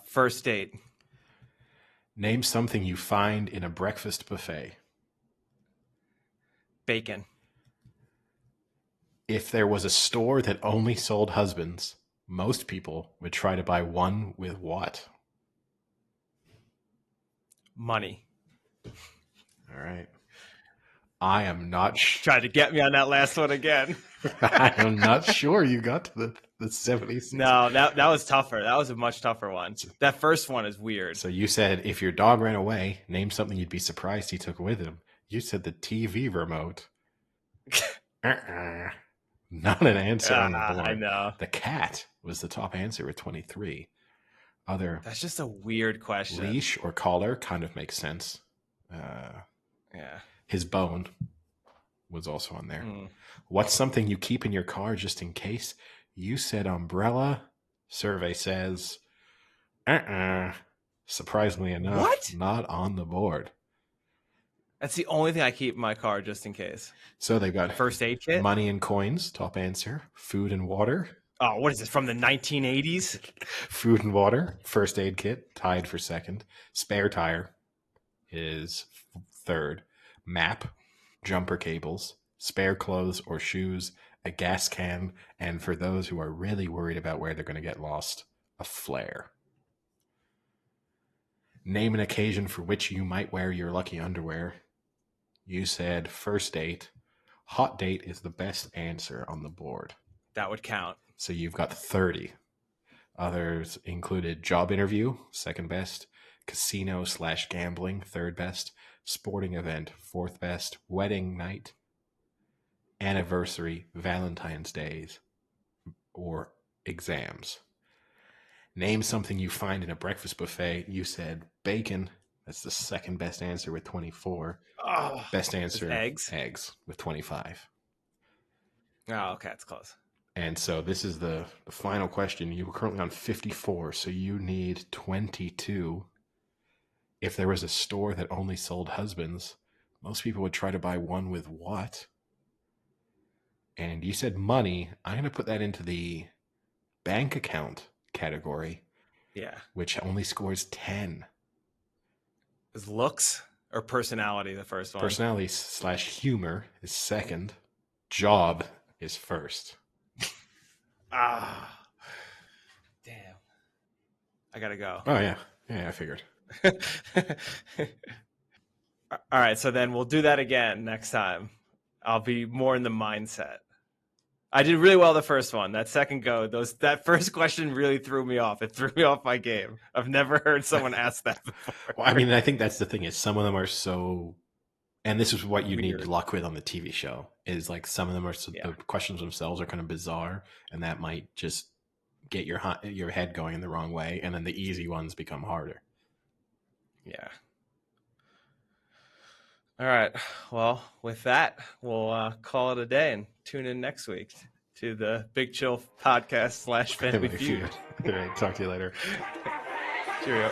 Speaker 1: First date.
Speaker 2: Name something you find in a breakfast buffet.
Speaker 1: Bacon.
Speaker 2: If there was a store that only sold husbands, most people would try to buy one with what?
Speaker 1: Money.
Speaker 2: All right. I am not
Speaker 1: Tried to get me on that last one again.
Speaker 2: I am not sure you got to the 76.
Speaker 1: No, that was tougher. That was a much tougher one. That first one is weird.
Speaker 2: So you said if your dog ran away, name something you'd be surprised he took with him. You said the TV remote. Not an answer on the board.
Speaker 1: I know.
Speaker 2: The cat was the top answer with 23.
Speaker 1: That's just a weird question.
Speaker 2: Leash or collar kind of makes sense.
Speaker 1: Yeah.
Speaker 2: His bone was also on there. What's something you keep in your car just in case? You said umbrella. Survey says, surprisingly enough,
Speaker 1: what?
Speaker 2: Not on the board.
Speaker 1: That's the only thing I keep in my car just in case.
Speaker 2: So they've got
Speaker 1: first aid kit,
Speaker 2: money and coins, top answer. Food and water.
Speaker 1: Oh, what is this, from the 1980s?
Speaker 2: Food and water, first aid kit, tied for second. Spare tire is third. Map, jumper cables, spare clothes or shoes, a gas can, and for those who are really worried about where they're going to get lost, a flare. Name an occasion for which you might wear your lucky underwear. You said first date. Hot date is the best answer on the board.
Speaker 1: That would count.
Speaker 2: So you've got 30. Others included job interview, second best, casino/gambling, third best, sporting event, fourth best, wedding night, anniversary, Valentine's Days, or exams. Name something you find in a breakfast buffet. You said bacon. That's the second best answer with 24.
Speaker 1: Oh,
Speaker 2: best answer,
Speaker 1: eggs.
Speaker 2: Eggs with 25.
Speaker 1: Oh, okay, that's close.
Speaker 2: And so this is the final question. You were currently on 54, so you need 22. If there was a store that only sold husbands, most people would try to buy one with what? And you said money. I'm going to put that into the bank account category.
Speaker 1: Yeah.
Speaker 2: Which only scores 10.
Speaker 1: Is looks or personality the first one?
Speaker 2: Personality/humor is second. Job is first.
Speaker 1: Damn. I gotta go.
Speaker 2: Oh, yeah. Yeah, I figured.
Speaker 1: All right, so then we'll do that again next time. I'll be more in the mindset. I did really well the first one. That second go, that first question really threw me off. It threw me off my game. I've never heard someone ask that before.
Speaker 2: Well, I mean, I think that's the thing is some of them are so, and this is what you need luck with on the TV show, is like some of them are, the questions themselves are kind of bizarre, and that might just get your head going in the wrong way, and then the easy ones become harder.
Speaker 1: Yeah. All right. Well, with that, we'll call it a day and tune in next week to the Big Chill podcast / Family Feud.
Speaker 2: All right. Talk to you later.
Speaker 1: Cheerio.